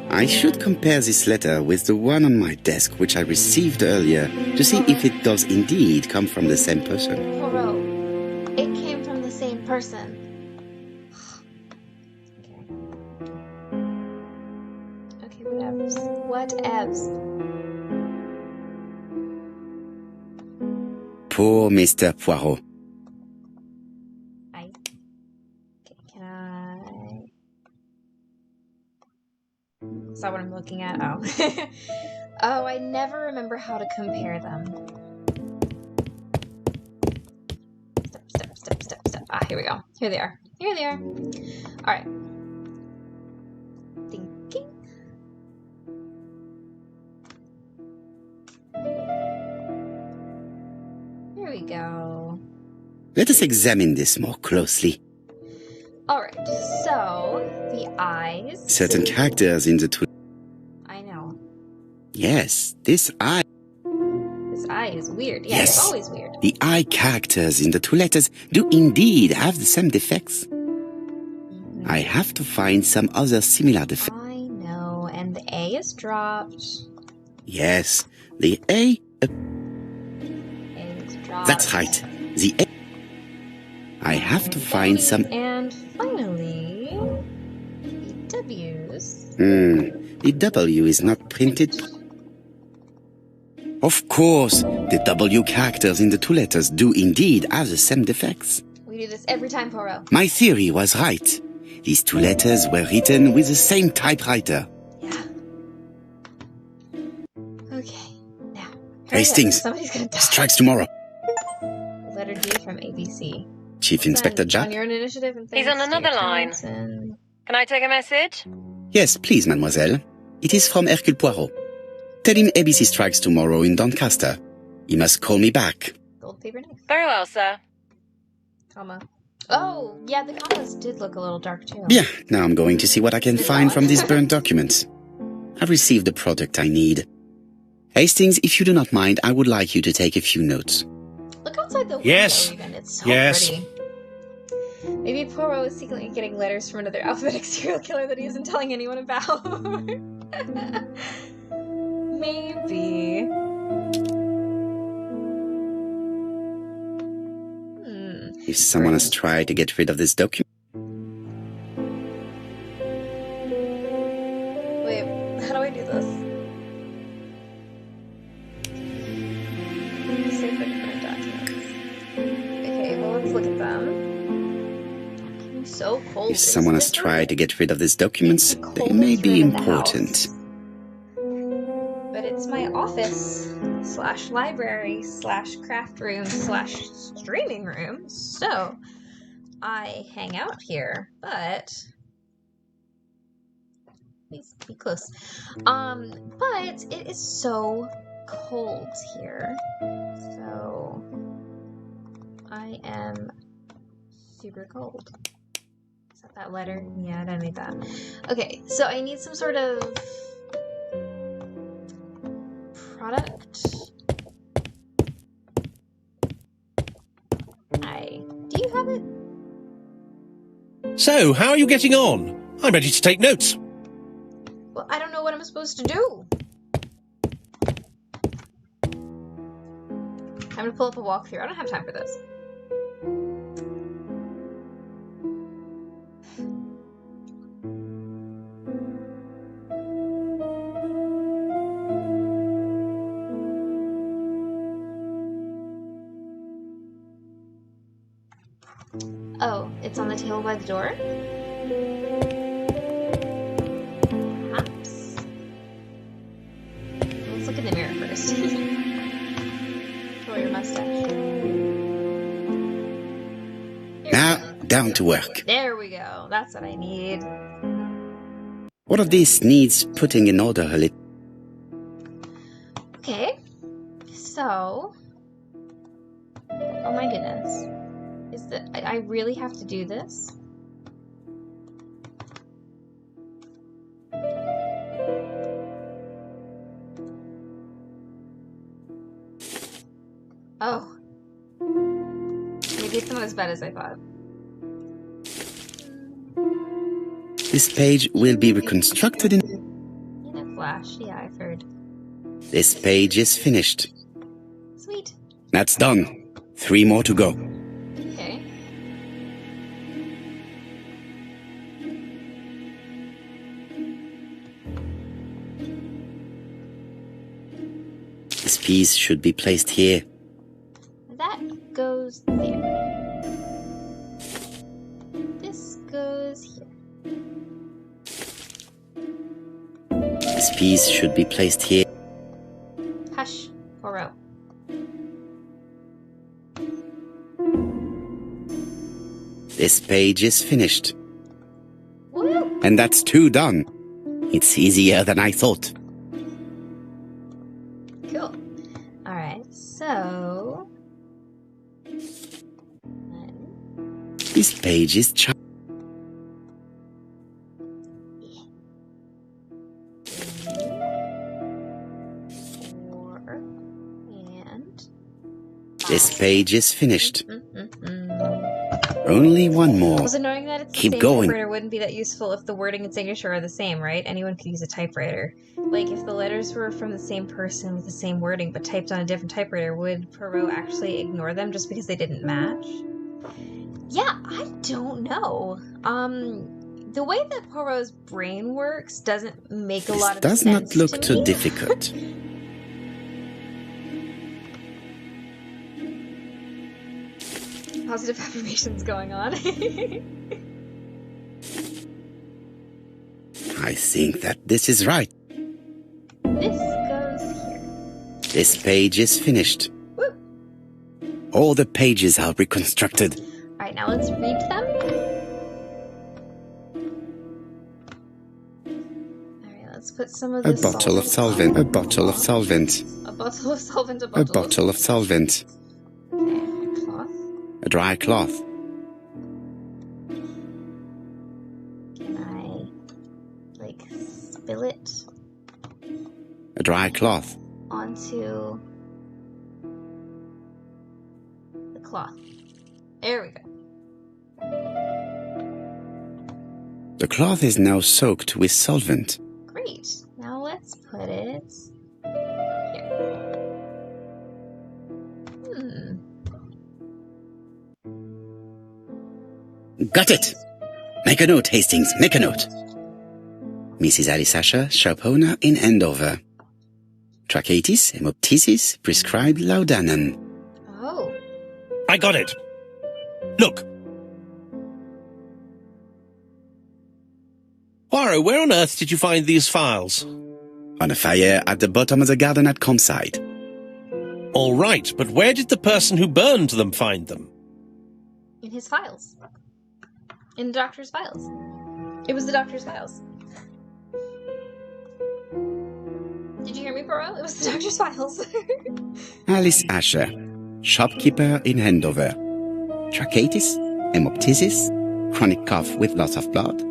I should compare this letter with the one on my desk which I received earlier to see if it does indeed come from the same person. Poirot. It came from the same person. Whatevs. Poor Mr. Poirot. Okay, can I... Is that what I'm looking at? Oh. Oh, I never remember how to compare them. Step. Ah, here we go. Here they are. Alright. Thinking. Here we go. Let us examine this more closely. Alright, so the eyes. Certain characters in the two... I know. Yes, this eye... This eye is weird. Yeah, Yes. it's always weird. The eye characters in the two letters do indeed have the same defects. I have to find some other similar defects. I know, and the A is dropped. Yes, the A... A is dropped. That's right. The A... I have to find some... And finally, the W's. The W is not printed. Of course, the W characters in the two letters do indeed have the same defects. We do this every time, Poirot. My theory was right. These two letters were written with the same typewriter. Yeah. Okay, now. hurry up, Hastings, somebody's gonna die. strikes tomorrow. Letter D from ABC. Chief Inspector On Jack? your own initiative and He's thanks on to another your line. talents and Can I take a message? Yes, please, mademoiselle. It is from Hercule Poirot. Tell him ABC strikes tomorrow in Doncaster. He must call me back. gold paper knife. Very well, sir. Comma. Oh, yeah, the commas did look a little dark too. Bien, now I'm going to see what I can find from these burnt documents. I've received the product I need. Hastings, if you do not mind, I would like you to take a few notes. Look outside the Yes. window even. It's so Yes. pretty. Maybe Poirot is secretly getting letters from another alphabetic serial killer that he isn't telling anyone about. Maybe. If someone has tried to get rid of this document... Wait, how do I do this? Save the current documents. Okay, well, let's look at them. So cold. If someone has tried to get rid of these documents, they may be important. But it's my office / library / craft room / streaming room, so I hang out here, but please be close. But it is so cold here, so I am super cold. Is that letter? Yeah, I made that. Okay, so I need some sort of product. Do you have it? So, how are you getting on? I'm ready to take notes. Well, I don't know what I'm supposed to do. I'm gonna pull up a walkthrough. I don't have time for this. Oh, it's on the table by the door? Perhaps. Let's look in the mirror first. Curl your mustache. Now, down to work. There we go. That's what I need. All of this needs putting in order a little. Okay. So. Oh my goodness. Is that I really have to do this? Oh. Maybe it's not as bad as I thought. This page will be reconstructed in... In a flash, yeah, I've heard. This page is finished. Sweet. That's done. 3 more to go. Okay. piece should be placed here. That goes there. This goes here. This piece should be placed here. Hush, Poirot. This page is finished. Woo! And that's 2 done. It's easier than I thought. Cool. Alright, so... This page is This page is finished. Only one more. It was annoying that it's Keep the same going. typewriter wouldn't be that useful if the wording and signature are the same, right? Anyone could use a typewriter. Like, if the letters were from the same person with the same wording but typed on a different typewriter, would Poirot actually ignore them just because they didn't match? Yeah, I don't know. The way that Poirot's brain works doesn't make a This lot of does sense not look to too me. difficult. Positive affirmations going on. I think that this is right. This goes here. This page is finished. Woo. All the pages are reconstructed. Alright, now let's read them. Alright, let's put some of A this bottle of solvent. A bottle of solvent. A bottle of solvent, A bottle of solvent. Okay, cloth. A dry cloth. Can I, like, spill it A dry cloth. onto the cloth? There we go. The cloth is now soaked with solvent. Great. Now let's put it here. Got it! Make a note, Hastings. Make a note. Mrs. Alice Asher, shop owner in Andover. Tracheitis, hemoptysis, prescribed laudanum. Oh. I got it. Look. Poirot, where on earth did you find these files? On a fire at the bottom of the garden at campsite. All right, but where did the person who burned them find them? In his files. In the doctor's files. It was the doctor's files. Did you hear me, Poirot? It was the doctor's files. Alice Asher, shopkeeper in Andover. Tracheitis, hemoptysis, chronic cough with loss of blood.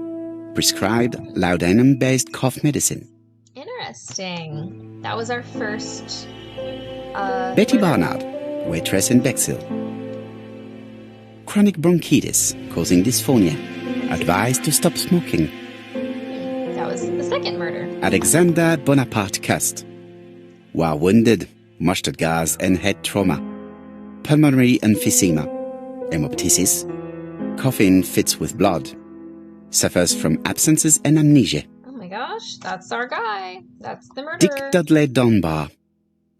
Prescribed laudanum-based cough medicine. Interesting. That was our first... Betty murder. Barnard, waitress in Bexhill. Chronic bronchitis, causing dysphonia. Advised to stop smoking. That was the second murder. Alexander Bonaparte Cust. War wounded, mustard gas and head trauma. Pulmonary emphysema. Hemoptysis. Coughing fits with blood. Suffers from absences and amnesia. Oh my gosh, that's our guy. That's the murderer. Dick Dudley Dunbar,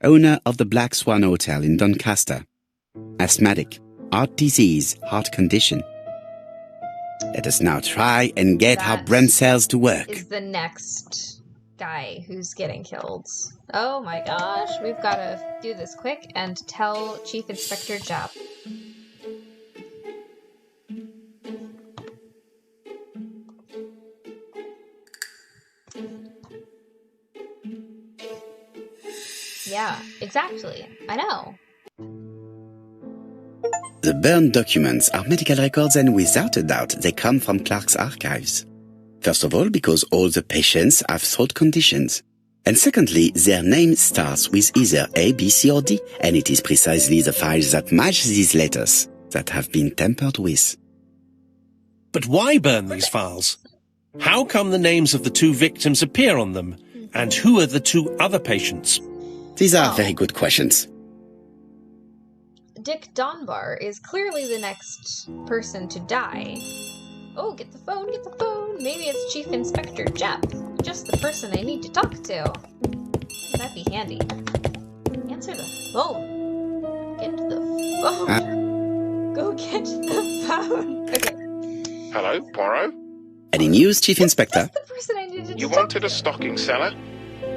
owner of the Black Swan Hotel in Doncaster. Asthmatic, heart disease, heart condition. Let us now try and get our That brain cells to work. Is the next guy who's getting killed. Oh my gosh, we've got to do this quick and tell Chief Inspector Japp. Yeah, exactly. I know. The burned documents are medical records and without a doubt they come from Clark's archives. First of all, because all the patients have throat conditions. And secondly, their name starts with either A, B, C or D, and it is precisely the files that match these letters that have been tampered with. But why burn these files? How come the names of the two victims appear on them? And who are the two other patients? These are very good questions. Dick Dunbar is clearly the next person to die. Oh, get the phone, get the phone. Maybe it's Chief Inspector Japp. Just the person I need to talk to. That'd be handy. Yeah, Answer the phone. Get the phone. Go get the phone. Okay. Hello, Poirot? Any news, Chief Inspector? That's the person I needed to You talk wanted to. a stocking seller?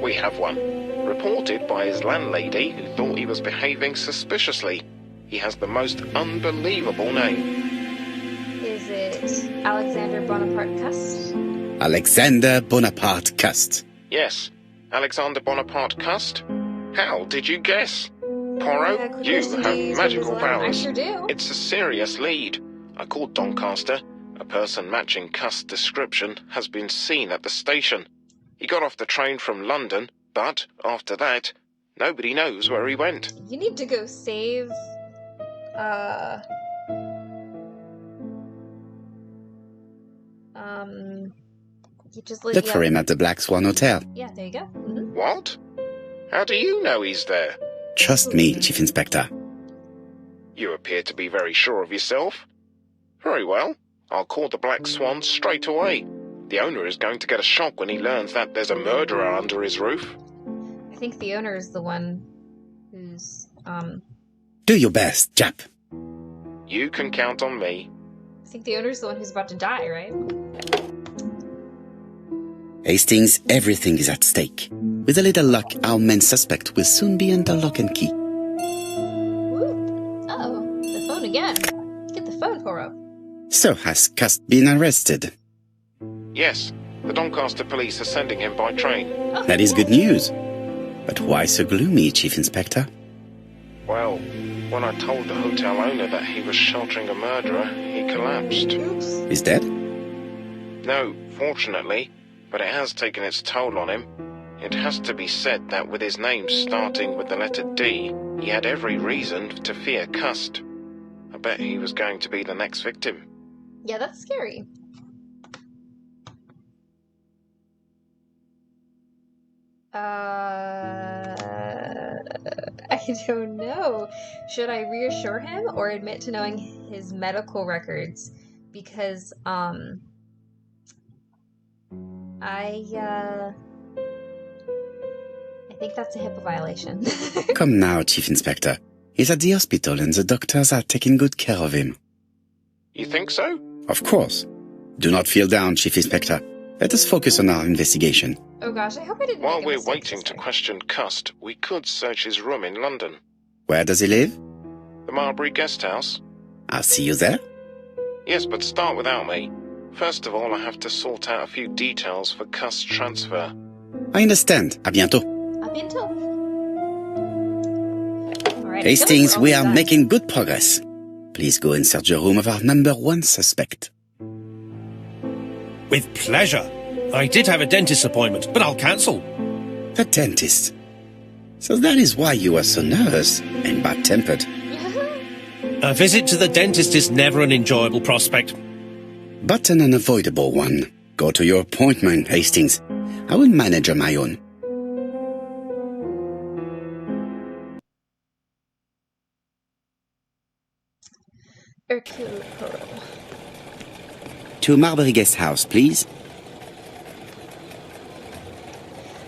We have one. Reported by his landlady who thought he was behaving suspiciously. He has the most unbelievable name. Is it Alexander Bonaparte Cust? Alexander Bonaparte Cust. Yes, Alexander Bonaparte Cust. How did you guess? Poirot, Yeah, quick you question, have please, magical Windows 11. I powers. sure do. It's a serious lead. I called Doncaster. A person matching Cust's description has been seen at the station. He got off the train from London, but after that, nobody knows where he went. You need to go save, you just Look for him at the Black Swan Hotel. Yeah, there you go. Mhm. What? How do you know he's there? Trust me, Chief Inspector. You appear to be very sure of yourself. Very well. I'll call the Black Swan straight away. The owner is going to get a shock when he learns that there's a murderer under his roof. I think the owner is the one who's, Do your best, Jap. You can count on me. I think the owner's the one who's about to die, right? Hastings, everything is at stake. With a little luck, our main suspect will soon be under lock and key. Ooh. Oh, the phone again. Get the phone, Poirot. So has Cust been arrested? Yes, the Doncaster police are sending him by train. Oh, That is good news. But why so gloomy, Chief Inspector? Well, when I told the hotel owner that he was sheltering a murderer, he collapsed. Oops. Is dead? No, fortunately, but it has taken its toll on him. It has to be said that with his name starting with the letter D, he had every reason to fear Cust. I bet he was going to be the next victim. Yeah, that's scary. I don't know. Should I reassure him or admit to knowing his medical records? Because, I think that's a HIPAA violation. Come now, Chief Inspector. He's at the hospital and the doctors are taking good care of him. You think so? Of course. Do not feel down, Chief Inspector. Let us focus on our investigation. Oh gosh, I hope I didn't While make a we're mistake waiting this to time. question Cust, we could search his room in London. Where does he live? The Marbury Guest House? I'll see you there. Yes, but start without me. First of all, I have to sort out a few details for Cust's transfer. I understand. À bientôt. A bientôt. Alright, Hastings, we are done. making good progress. Please go and search the room of our number one suspect. With pleasure. I did have a dentist appointment, but I'll cancel. The dentist. So that is why you were so nervous and bad-tempered. A visit to the dentist is never an enjoyable prospect. But an unavoidable one. Go to your appointment, Hastings. I will manage on my own. Hercule Poirot. To Marbury Guest House, please.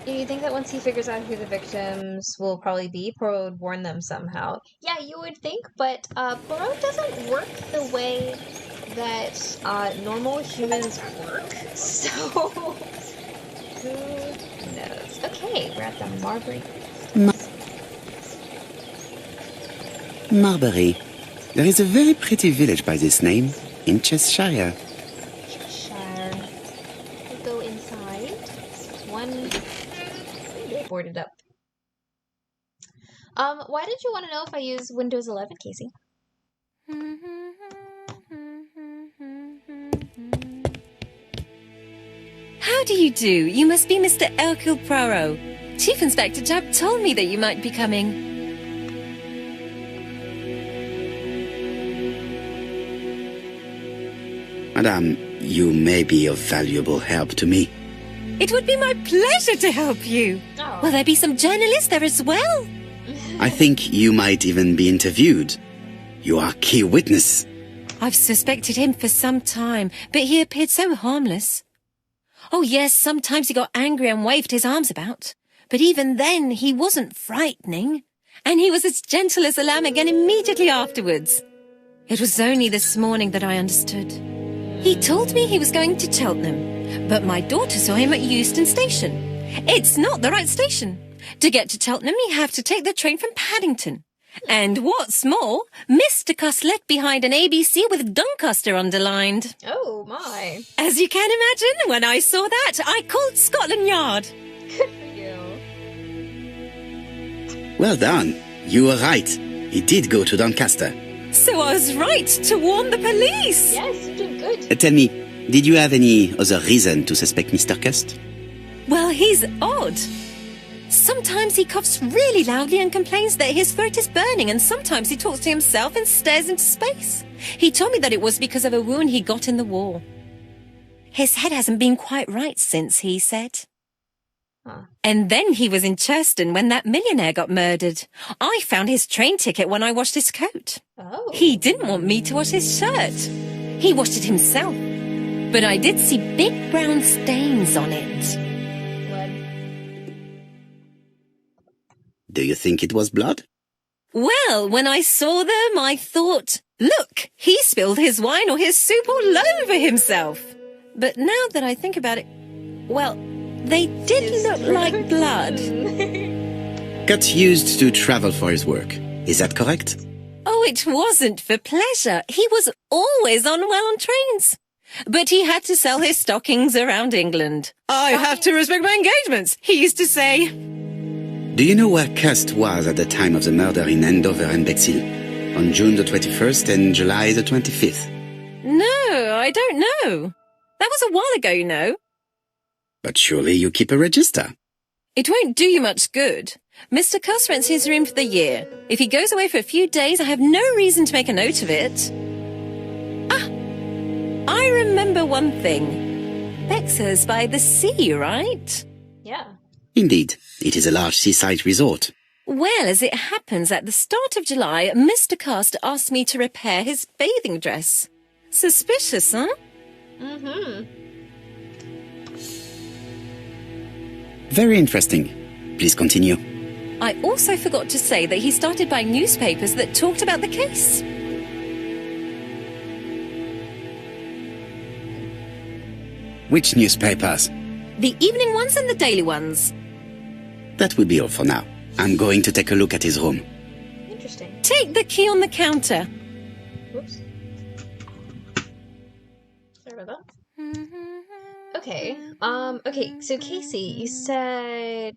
You think that once he figures out who the victims will probably be, Poirot would warn them somehow? Yeah, you would think, but Poirot doesn't work the way that normal humans work, so who knows? Okay, we're at the Marbury. Marbury. There is a very pretty village by this name in Cheshire. Cheshire. We'll go inside. One. They boarded up. Why did you want to know if I use Windows 11, Casey? How do you do? You must be Mr. Hercule Poirot. Chief Inspector Jupp told me that you might be coming. Madame, you may be of valuable help to me. It would be my pleasure to help you. Oh. Will there be some journalists there as well? I think you might even be interviewed. You are key witness. I've suspected him for some time, but he appeared so harmless. Oh yes, sometimes he got angry and waved his arms about. But even then, he wasn't frightening. and he was as gentle as a lamb again immediately afterwards. It was only this morning that I understood. He told me he was going to Cheltenham, but my daughter saw him at Euston Station. It's not the right station. To get to Cheltenham, you have to take the train from Paddington. And what's more, Mr. Cuss left behind an ABC with Doncaster underlined. Oh, my. As you can imagine, when I saw that, I called Scotland Yard. Good for you. Well done. You were right. He did go to Doncaster. So I was right to warn the police. Yes, you're doing good. Tell me, did you have any other reason to suspect Mr. Cust? Well, he's odd. Sometimes he coughs really loudly and complains that his throat is burning, and sometimes he talks to himself and stares into space. He told me that it was because of a wound he got in the war. His head hasn't been quite right since, he said. Huh. And then he was in Churston when that millionaire got murdered. I found his train ticket when I washed his coat. Oh. He didn't want me to wash his shirt. He washed it himself. But I did see big brown stains on it. Do you think it was blood? Well, when I saw them, I thought, look, he spilled his wine or his soup all over himself. But now that I think about it, well, they did look like blood. Cust used to travel for his work. Is that correct? Oh, it wasn't for pleasure. He was always unwell on trains. But he had to sell his stockings around England. I have to respect my engagements, he used to say. Do you know where Cust was at the time of the murder in Andover and Bexhill? On June the 21st and July the 25th? No, I don't know. That was a while ago, you know. But surely you keep a register. It won't do you much good. Mr. Cuss rents his room for the year. If he goes away for a few days, I have no reason to make a note of it. Ah, I remember one thing. Bexhill by the sea, right? Yeah. Indeed, it is a large seaside resort. Well, as it happens, at the start of July, Mr. Cust asked me to repair his bathing dress. Suspicious, huh? Mm-hmm. Very interesting. Please continue. I also forgot to say that he started buying newspapers that talked about the case. Which newspapers? The evening ones and the daily ones. That will be all for now. I'm going to take a look at his room. Interesting. Take the key on the counter. Whoops. Sorry about that. Okay. Okay, so Casey, you said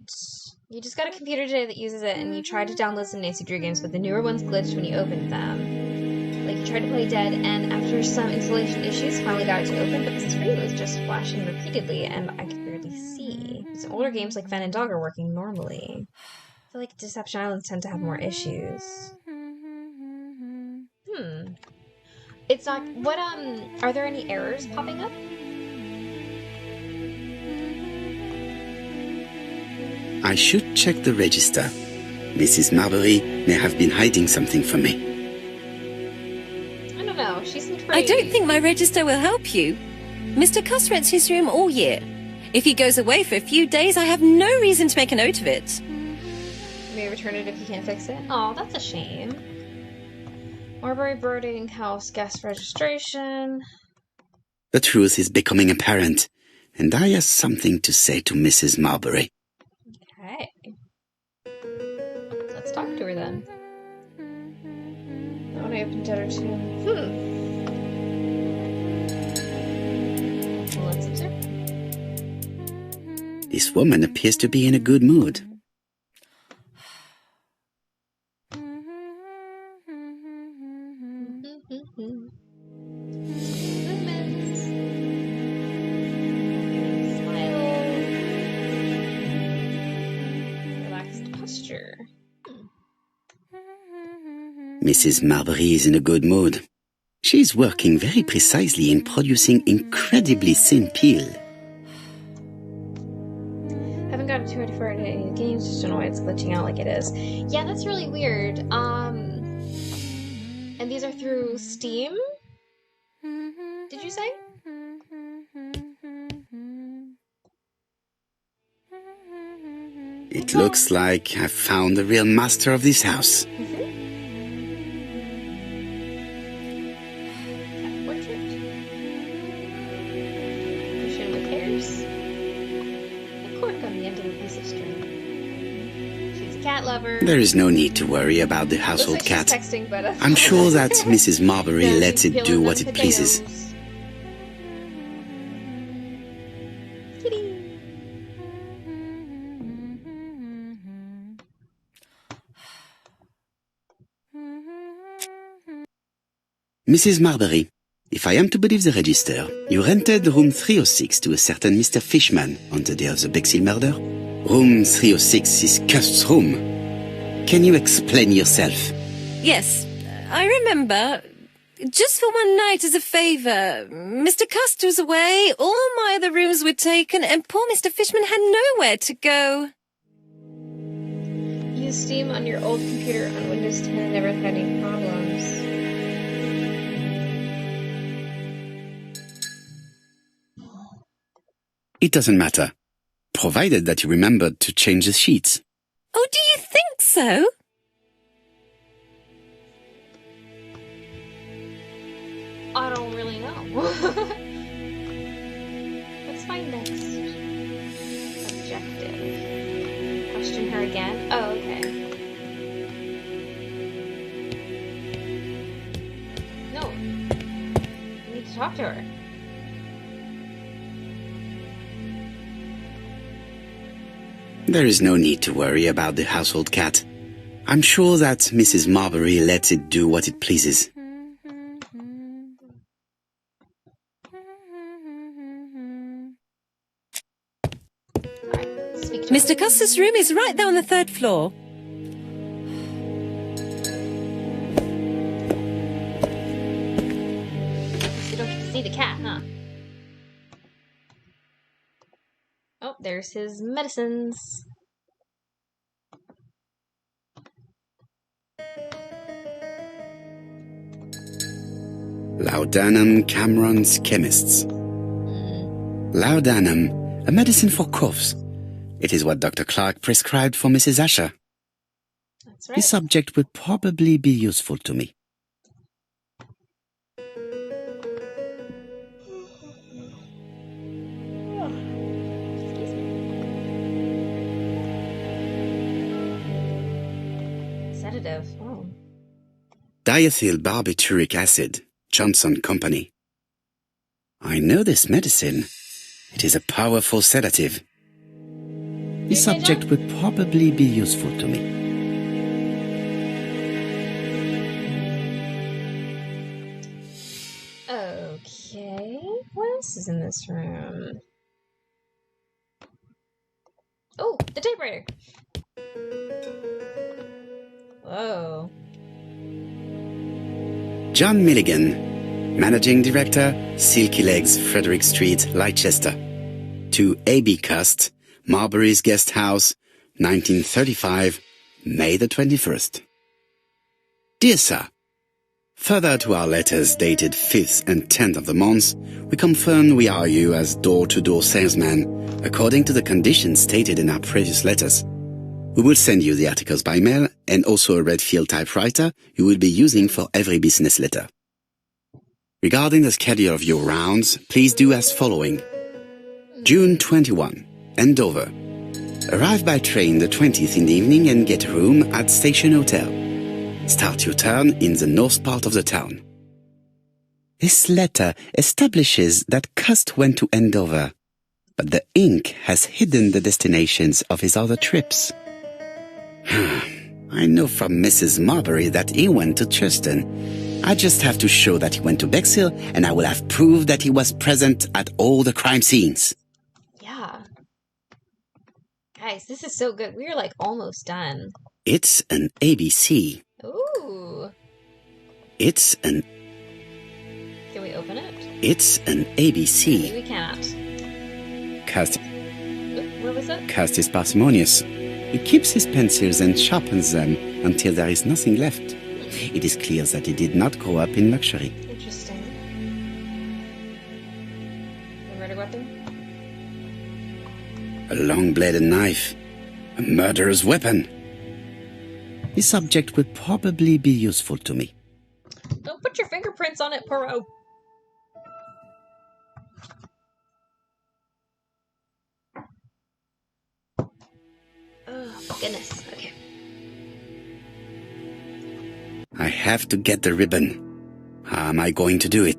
you just got a computer today that uses it and you tried to download some Nancy Drew games, but the newer ones glitched when you opened them. Like, you tried to play Dead, and after some installation issues, finally got it to open, but the screen was just flashing repeatedly, and I could barely see. Some older games like Fen and Dog are working normally. I feel like Deception Islands tend to have more issues. It's not... What, are there any errors popping up? I should check the register. Mrs. Marbury may have been hiding something from me. I don't know. She seemed I pretty... don't think my register will help you. Mr. Cuss rents his room all year. If he goes away for a few days, I have no reason to make a note of it. You may return it if you can't fix it. Oh, that's a shame. Marbury boarding house guest registration. The truth is becoming apparent, and I have something to say to Mrs. Marbury. Okay. Let's talk to her then. I want to open Dead or Two. Well, let's observe. This woman appears to be in a good mood. Mrs. Marbury is in a good mood. She is working very precisely in producing incredibly thin peel. Haven't gotten too ready for any games, just don't know why it's glitching out like it is. Yeah, that's really weird. And these are through Steam? Did you say? It looks like I've found the real master of this house. There is no need to worry about the household cat. Texting, but, I'm sure that Mrs. Marbury lets it do what it pleases. Kitty. Mrs. Marbury, if I am to believe the register, you rented room 306 to a certain Mr. Fishman on the day of the Bexhill murder. Room 306 is Cust's room. Can you explain yourself? Yes, I remember. Just for one night as a favour. Mr. Cust was away, all my other rooms were taken, and poor Mr. Fishman had nowhere to go. Use Steam on your old computer on Windows 10, never had any problems. It doesn't matter, provided that you remembered to change the sheets. Oh, do you think so? I don't really know. What's my next objective? Question her again? Oh, okay. No. I need to talk to her. There is no need to worry about the household cat. I'm sure that Mrs. Marbury lets it do what it pleases. Mr. Cust's room is right there on the 3rd floor. You don't get to see the cat, huh? Oh, there's his medicines. Laudanum Cameron's Chemists. Laudanum, a medicine for coughs. It is what Dr. Clark prescribed for Mrs. Asher. That's right. This subject would probably be useful to me. Sedative. Oh. Diethyl barbituric acid, Johnson Company. I know this medicine. It is a powerful sedative. This subject would probably be useful to me. Okay. What else is in this room? Oh, the typewriter. Whoa. John Milligan, Managing Director, Silky Legs, Frederick Street, Leicester. To A.B. Cust, Marbury's Guest House, 1935, May the 21st. Dear Sir, further to our letters dated 5th and 10th of the month, we confirm we are you as door-to-door salesman, according to the conditions stated in our previous letters. We will send you the articles by mail and also a Redfield typewriter you will be using for every business letter. Regarding the schedule of your rounds, please do as following. June 21, Andover. Arrive by train the 20th in the evening and get a room at Station Hotel. Start your turn in the north part of the town. This letter establishes that Cust went to Andover, but the ink has hidden the destinations of his other trips. I know from Mrs. Marbury that he went to Churston. I just have to show that he went to Bexhill, and I will have proved that he was present at all the crime scenes. Yeah. Guys, this is so good. We're like almost done. It's an ABC. Ooh. It's an... Can we open it? It's an ABC. We cannot. Cust... What was it? Cust is parsimonious. He keeps his pencils and sharpens them until there is nothing left. It is clear that he did not grow up in luxury. Interesting. A murder weapon? A long-bladed knife. A murderer's weapon. This object would probably be useful to me. Don't put your fingerprints on it, Poirot. Oh, goodness. Okay. I have to get the ribbon. How am I going to do it?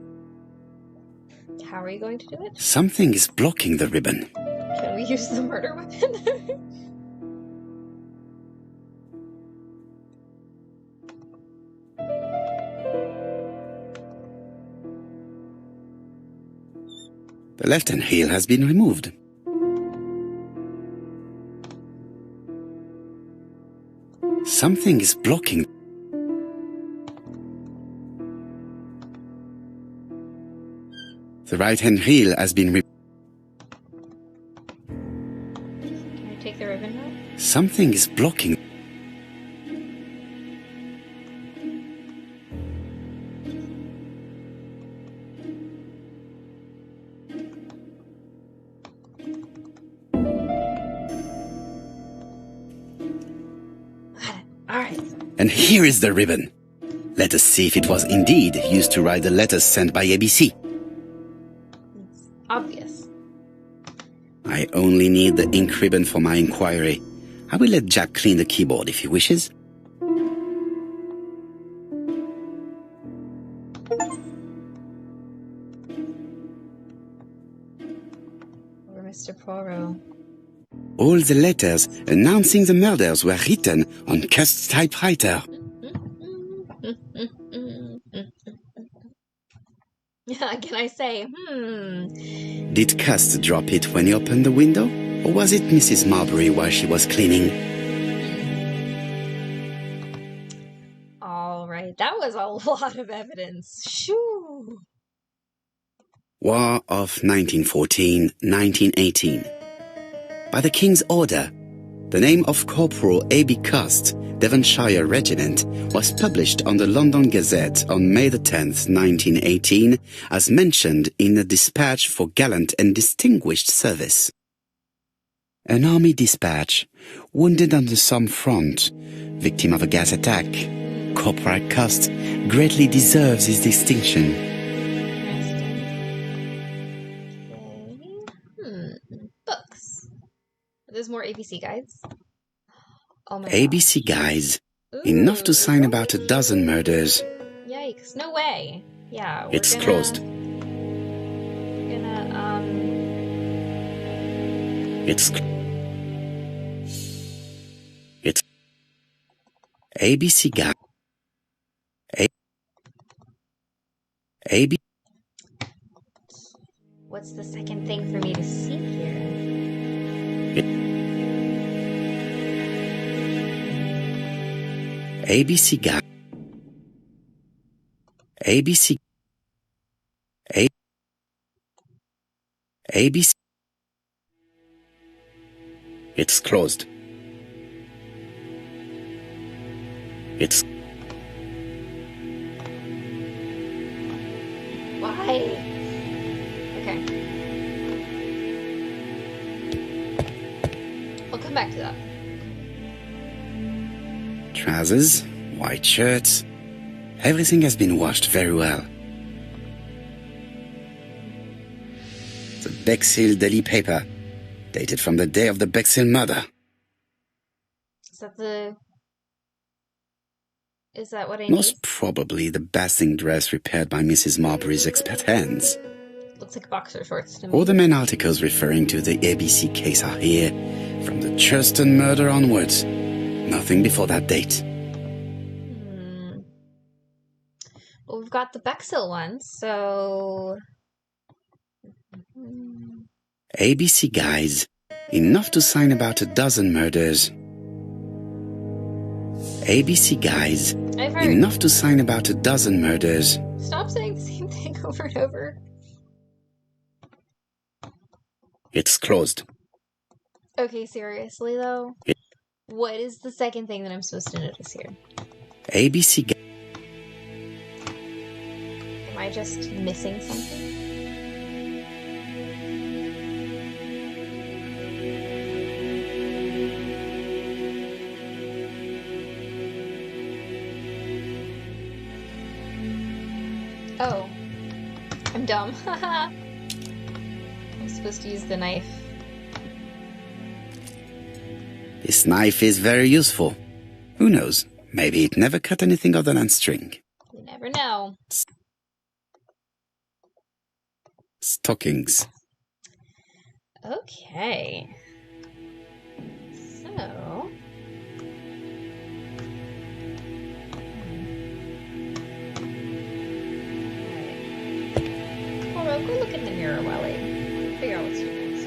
How are you going to do it? Something is blocking the ribbon. Can we use the murder weapon? The left-hand heel has been removed. Something is blocking. The right-hand heel has been removed. Can I take the ribbon now? Something is blocking. Alright. And here is the ribbon. Let us see if it was indeed used to write the letters sent by ABC. It's obvious. I only need the ink ribbon for my inquiry. I will let Jack clean the keyboard if he wishes. Or Mr. Poirot. All the letters announcing the murders were written on Cust's typewriter. Can I say, Did Cust drop it when he opened the window? Or was it Mrs. Marbury while she was cleaning? Alright, that was a lot of evidence. Shoo! War of 1914-1918. By the King's order, the name of Corporal A.B. Cust, Devonshire Regiment, was published on the London Gazette on May the 10th, 1918, as mentioned in a dispatch for gallant and distinguished service. An army dispatch, wounded on the Somme front, victim of a gas attack. Corporal Cust greatly deserves his distinction. Books. There's more ABC guides. Oh my ABC guides. Enough to sign about a dozen murders. Yikes, no way. Yeah, It's closed. It's ABC guide. AB. What's the second thing for me to see here? ABC guide. ABC. ABC. It's closed. It's. Why? Okay. I'll come back to that. Trousers, white shirts. Everything has been washed very well. The Bexhill Daily paper, dated from the day of the Bexhill murder. Is that what I Most need? probably the bathing dress repaired by Mrs. Marbury's expert hands. Looks like boxer shorts to me. All the main articles referring to the ABC case are here, from the Churston murder onwards. Nothing before that date. Well, we've got the Bexhill one, so... ABC guys. Enough to sign about a dozen murders. ABC guys. I've heard. Enough to sign about a dozen murders. Stop saying the same thing over and over. It's closed. Okay, seriously though? What is the second thing that I'm supposed to notice here? ABC guys. Am I just missing something? Oh. I'm dumb. Haha. I'm supposed to use the knife. This knife is very useful. Who knows? Maybe it never cut anything other than string. You never know. Stockings. Okay. So... Alright. Go look in the mirror while I figure out what's to do next.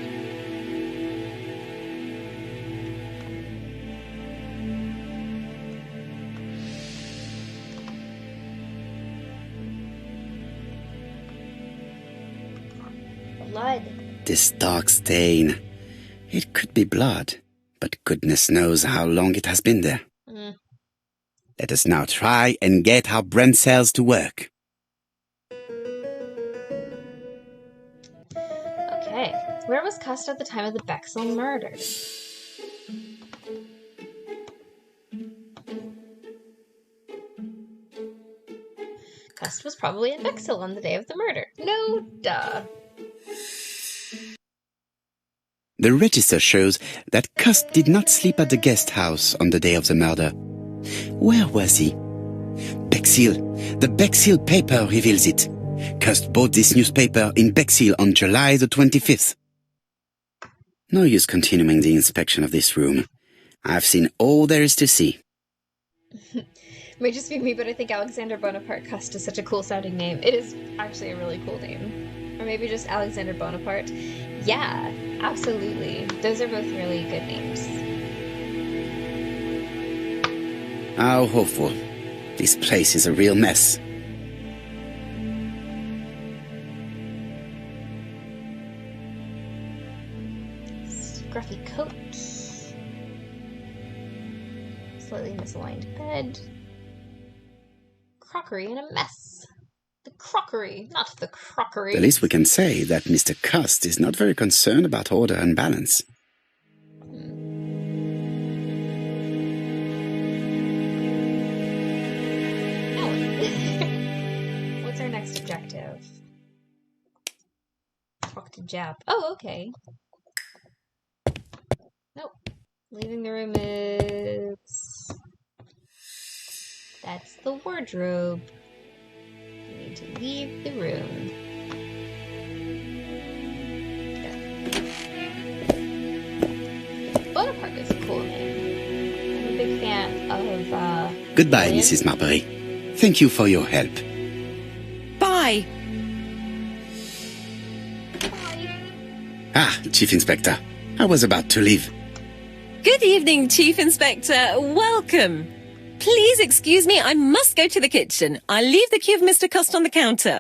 Blood. This dark stain. It could be blood, but goodness knows how long it has been there. Let us now try and get our brain cells to work. Okay. Where was Cust at the time of the Bexel murder? Cust was probably in Bexel on the day of the murder. No duh. The register shows that Cust did not sleep at the guest house on the day of the murder. Where was he? Bexhill. The Bexhill paper reveals it. Cust bought this newspaper in Bexhill on July the 25th. No use continuing the inspection of this room. I've seen all there is to see. May just be me, but I think Alexander Bonaparte Cust is such a cool sounding name. It is actually a really cool name. Or maybe just Alexander Bonaparte. Yeah, absolutely. Those are both really good names. How awful. This place is a real mess. Scruffy coat. Slightly misaligned bed. Crockery in a mess. The crockery, not the crockery. The least we can say that Mr. Cust is not very concerned about order and balance. What's our next objective? Talk to Jap. Oh, okay. Nope. Leaving the room is... That's the wardrobe. You need to leave the room. Okay. Bonaparte is a cool name. I'm a big fan of, Goodbye, William. Mrs. Marbury. Thank you for your help. Bye. Ah, Chief Inspector. I was about to leave. Good evening, Chief Inspector. Welcome. Please excuse me, I must go to the kitchen. I'll leave the key of Mr. Cust on the counter.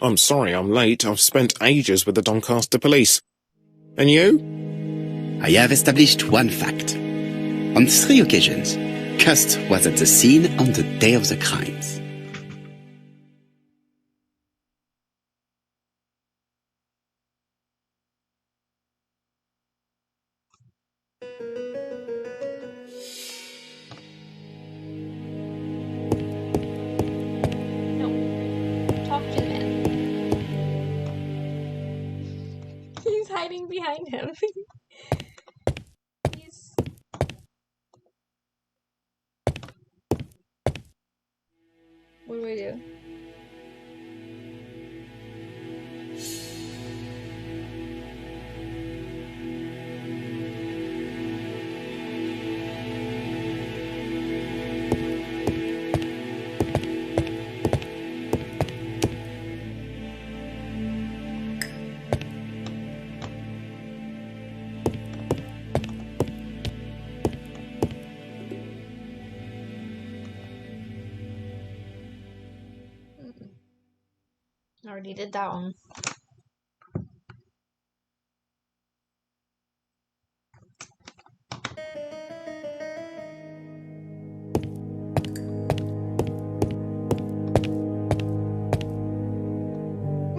I'm sorry I'm late. I've spent ages with the Doncaster police. And you? I have established one fact. On 3 occasions, Cust was at the scene on the day of the crimes. Talk to the man. He's hiding behind him. He's... What do I do? Already did that one.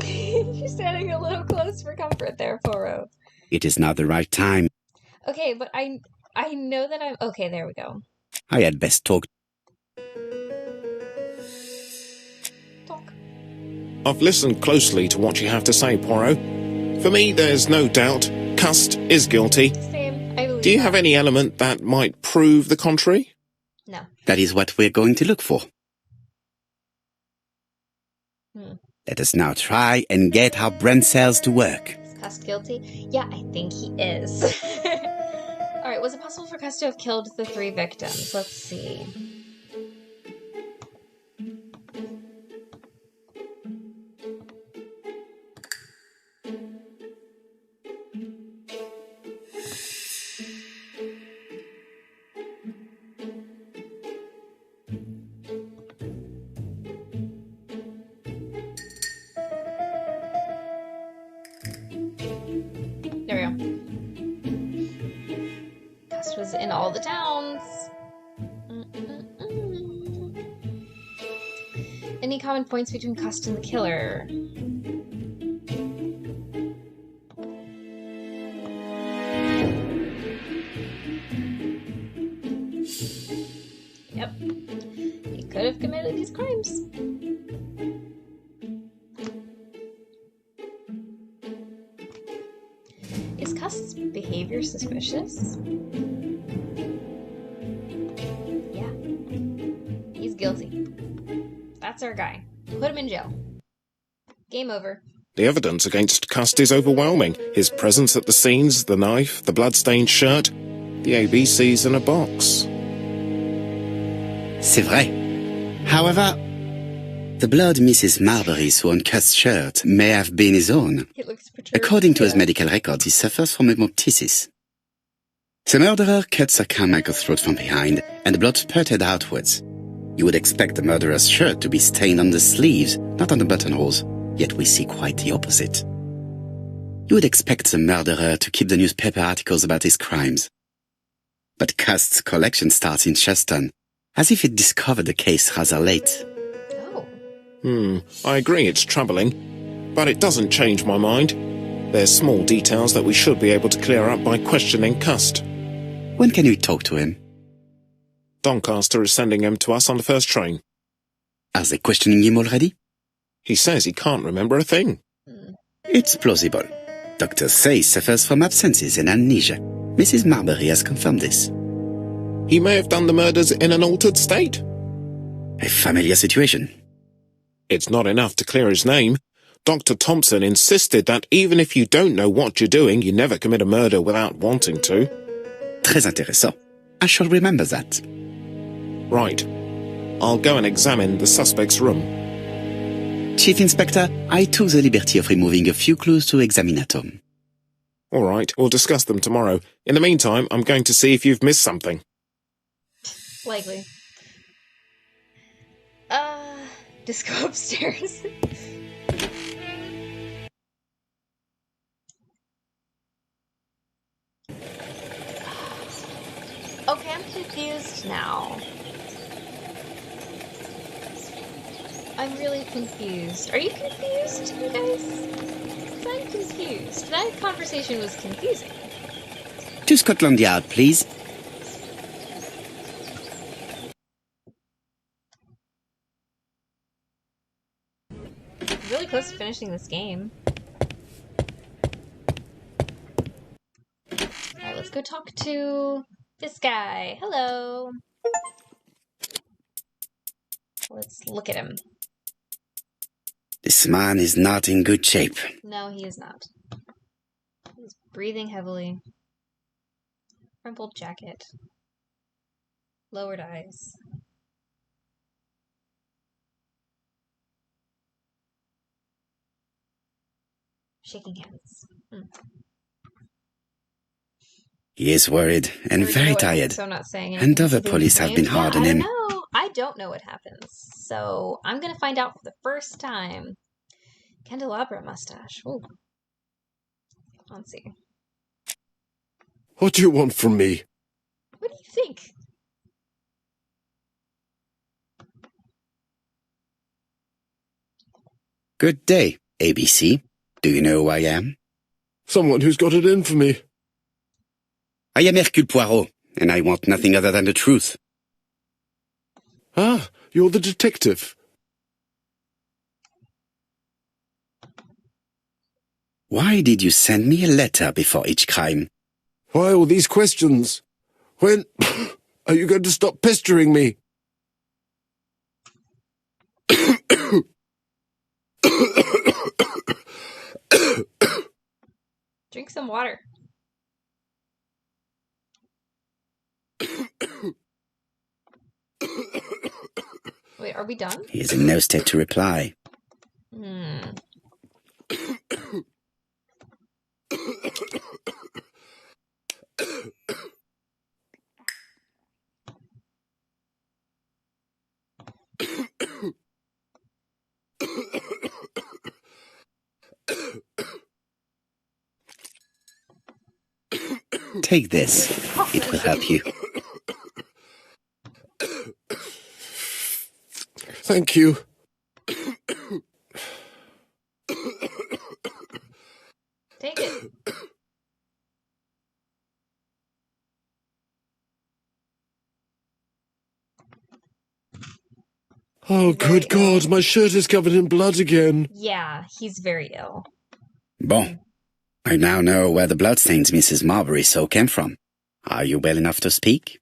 You're standing a little close for comfort there, Poro. It is not the right time. Okay, but I know that I'm... Okay, there we go. I had best talk. I've listened closely to what you have to say, Poirot. For me, there's no doubt Cust is guilty. Same. I believe Do you that. have any element that might prove the contrary? No. That is what we're going to look for. Hmm. Let us now try and get our brain cells to work. Is Cust guilty? Yeah, I think he is. Alright, was it possible for Cust to have killed the 3 victims? Let's see. There we go. Cust was in all the towns. Any common points between Cust and the killer? Yep. He could have committed these crimes. Is Cust's behavior suspicious? Yeah. He's guilty. That's our guy. Put him in jail. Game over. The evidence against Cust is overwhelming. His presence at the scenes, the knife, the blood-stained shirt, the ABCs in a box. C'est vrai. However, the blood Mrs. Marbury saw on Cust's shirt may have been his own. It looks perturbed. According to his medical records, he suffers from hemoptysis. The murderer cut Sir Carmichael's throat from behind, and the blood spurted outwards. You would expect the murderer's shirt to be stained on the sleeves, not on the buttonholes, yet we see quite the opposite. You would expect the murderer to keep the newspaper articles about his crimes. But Cust's collection starts in Cheston, as if it discovered the case rather late. Oh. I agree it's troubling, but it doesn't change my mind. There's small details that we should be able to clear up by questioning Cust. When can we talk to him? Doncaster is sending him to us on the first train. Are they questioning him already? He says he can't remember a thing. It's plausible. Doctors say he suffers from absences and amnesia. Mrs. Marbury has confirmed this. He may have done the murders in an altered state. A familiar situation. It's not enough to clear his name. Dr. Thompson insisted that even if you don't know what you're doing, you never commit a murder without wanting to. Très intéressant. I shall remember that. Right. I'll go and examine the suspect's room. Chief Inspector, I took the liberty of removing a few clues to examinatum. All right, we'll discuss them tomorrow. In the meantime, I'm going to see if you've missed something. Likely. Just go upstairs. Okay, I'm confused now. I'm really confused. Are you confused, you guys? 'Cause I'm confused. That conversation was confusing. To Scotland Yard, please. Really close to finishing this game. Alright, let's go talk to this guy. Hello. Let's look at him. This man is not in good shape. No, he is not. He's breathing heavily. Crumpled jacket. Lowered eyes. Shaking hands. He is worried and Or, very what, tired. So I'm not saying And anything other to police have been hard on him. I don't know what happens. So I'm gonna find out for the first time. Candelabra mustache. Ooh. Let's see. What do you want from me? What do you think? Good day, ABC. Do you know who I am? Someone who's got it in for me. I am Hercule Poirot, and I want nothing other than the truth. Ah, you're the detective. Why did you send me a letter before each crime? Why all these questions? When are you going to stop pestering me? Drink some water. Wait, are we done? He is in no state to reply. Take this. It will help you. Thank you. Take it. Oh, good God, my shirt is covered in blood again. Yeah, he's very ill. Bon. I now know where the bloodstains Mrs. Marbury saw came from. Are you well enough to speak?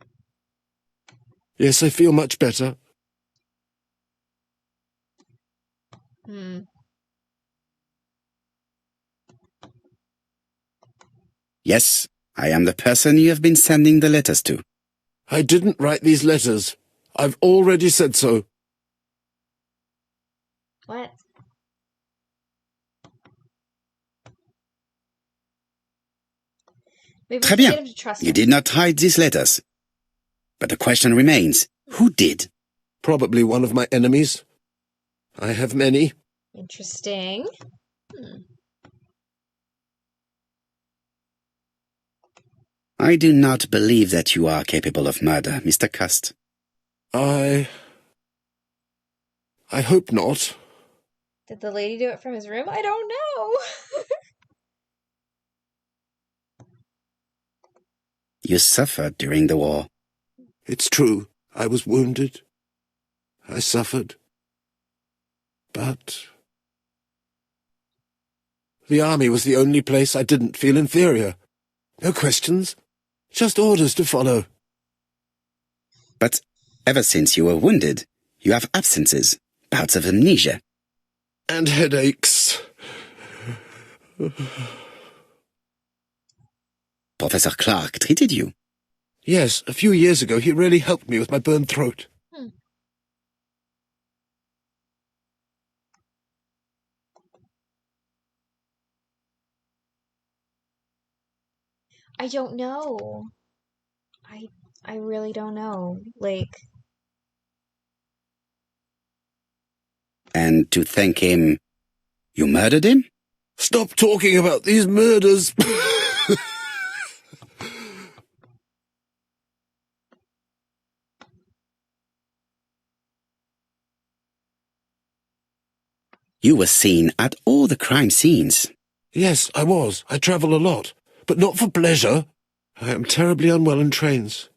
Yes, I feel much better. Yes, I am the person you have been sending the letters to. I didn't write these letters. I've already said so. What? Maybe Très we can bien. get him to trust You him. did not write these letters. But the question remains, who did? Probably one of my enemies. I have many. Interesting. I do not believe that you are capable of murder, Mr. Cust. I hope not. Did the lady do it from his room? I don't know. You suffered during the war. It's true. I was wounded. I suffered. But the army was the only place I didn't feel inferior. No questions. Just orders to follow. But ever since you were wounded, you have absences, bouts of amnesia. And headaches. Professor Clark treated you. Yes, a few years ago he really helped me with my burned throat. I don't know. I really don't know. Like, And to thank him, you murdered him? Stop talking about these murders. You were seen at all the crime scenes. Yes, I was. I travel a lot, but not for pleasure. I am terribly unwell in trains.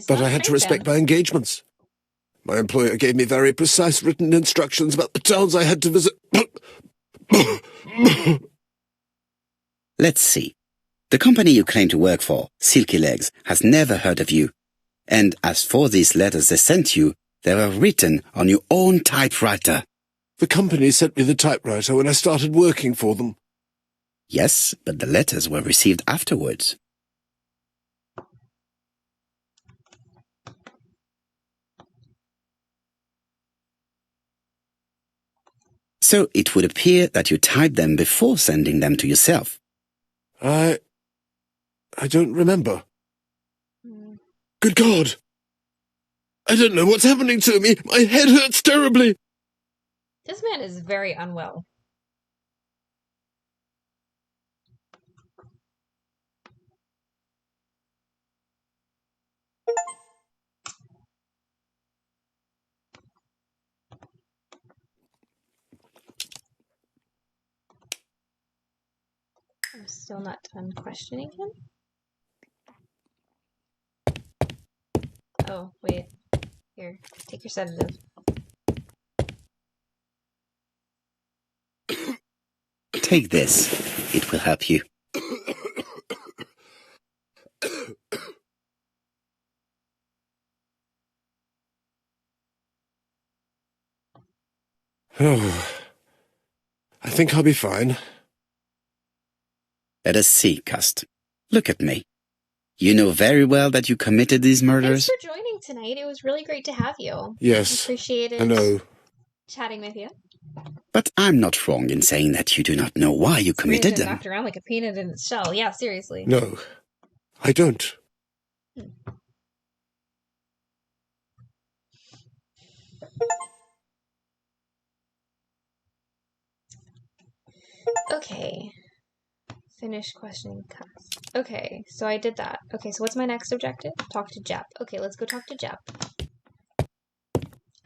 But I had to respect my engagements. My employer gave me very precise written instructions about the towns I had to visit. Let's see. The company you claim to work for, Silky Legs, has never heard of you. And as for these letters they sent you, they were written on your own typewriter. The company sent me the typewriter when I started working for them. Yes, but the letters were received afterwards. So it would appear that you typed them before sending them to yourself. I don't remember. Good God! I don't know what's happening to me. My head hurts terribly. this man is very unwell. I'm still not done questioning him. Oh, wait. Here, take your sedative. Take this. It will help you. Oh, I think I'll be fine. Let us see, Cust. Look at me. You know very well that you committed these murders. Thanks for joining tonight. It was really great to have you. Yes, Appreciated I know. chatting with you. But I'm not wrong in saying that you do not know why you committed them. Knocked around like a peanut in its shell. Yeah, seriously. No, I don't. Okay. Finish questioning Cust. Okay, so I did that. Okay, so what's my next objective? Talk to Jep. Okay, let's go talk to Jep.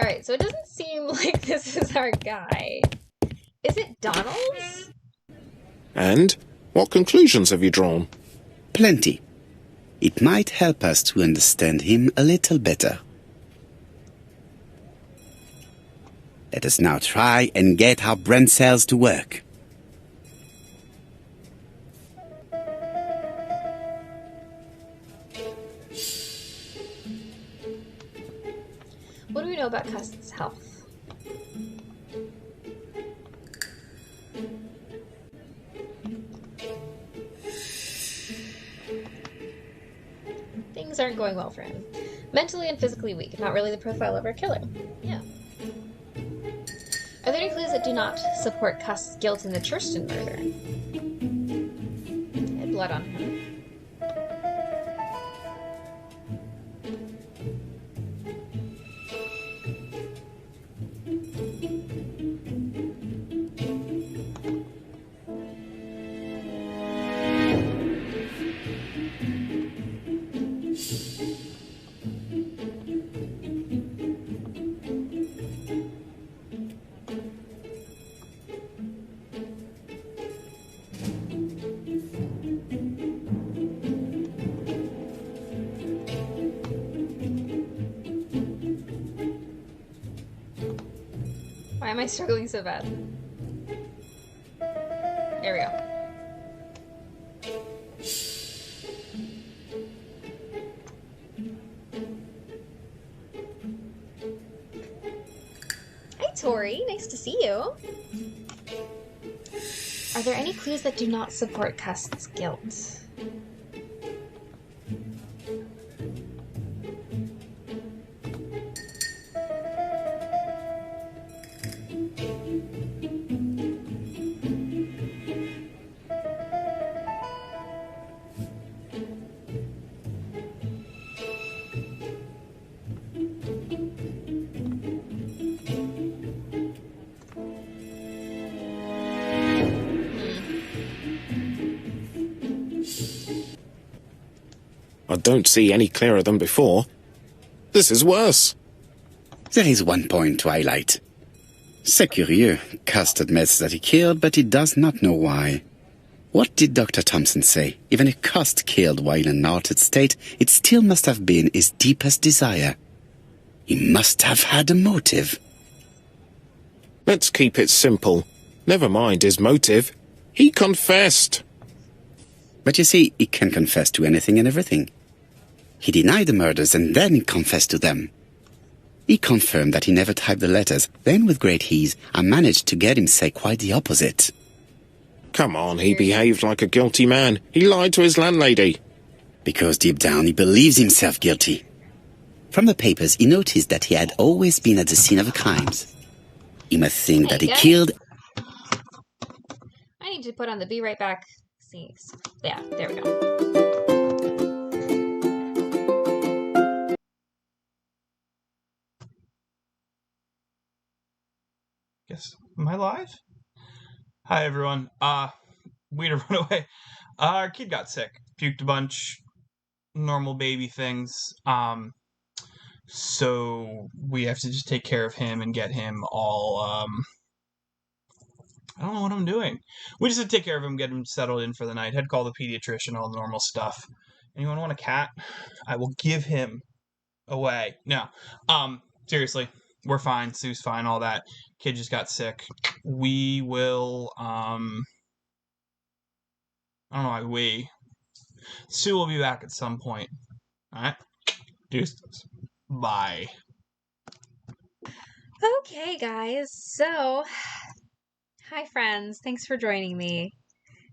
Alright, so it doesn't seem like this is our guy. Is it Donald's? And? What conclusions have you drawn? Plenty. It might help us to understand him a little better. Let us now try and get our brain cells to work. What do we know about Cust's health? Things aren't going well for him. Mentally and physically weak, not really the profile of our killer. Yeah. Are there any clues that do not support Cust's guilt in the Churston murder? He had blood on him. Why am I struggling so bad? There we go. Hi, Tori. Nice to see you. Are there any clues that do not support Cust's guilt? I don't see any clearer than before. This is worse. There is one point to highlight. C'est curieux. Cust admits that he killed, but he does not know why. What did Dr. Thompson say? Even if Cust killed while in an altered state, it still must have been his deepest desire. He must have had a motive. Let's keep it simple. Never mind his motive. He confessed. But you see, he can confess to anything and everything. He denied the murders and then confessed to them. He confirmed that he never typed the letters. Then, with great ease, I managed to get him say quite the opposite. Come on, he behaved like a guilty man. He lied to his landlady. Because deep down he believes himself guilty. From the papers, he noticed that he had always been at the scene of the crimes. He must think that he killed... I need to put on the Be Right Back scenes. Yeah, there we go. Guess, am I live? Hi everyone. We had to run away. Our kid got sick, puked a bunch, normal baby things. So we have to just take care of him and get him all. I don't know what I'm doing. We just have to take care of him, get him settled in for the night. Had to call the pediatrician, all the normal stuff. Anyone want a cat? I will give him away. No. Seriously, we're fine. Sue's fine. All that. Kid just got sick. We will I don't know why we. Sue will be back at some point. Alright? Deuces. Bye. Okay, guys. So, hi, friends. Thanks for joining me.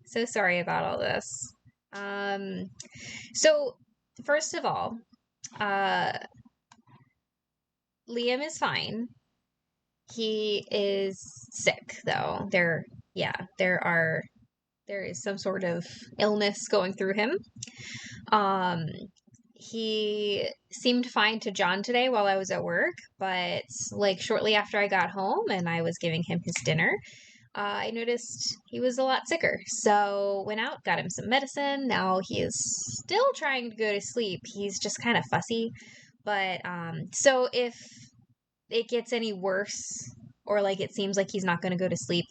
So sorry about all this. So, first of all, Liam is fine. He is sick, though. There is some sort of illness going through him. He seemed fine to John today while I was at work, but like shortly after I got home and I was giving him his dinner, I noticed he was a lot sicker. So went out, got him some medicine. Now he is still trying to go to sleep. He's just kind of fussy. But so if it gets any worse, or like it seems like he's not going to go to sleep,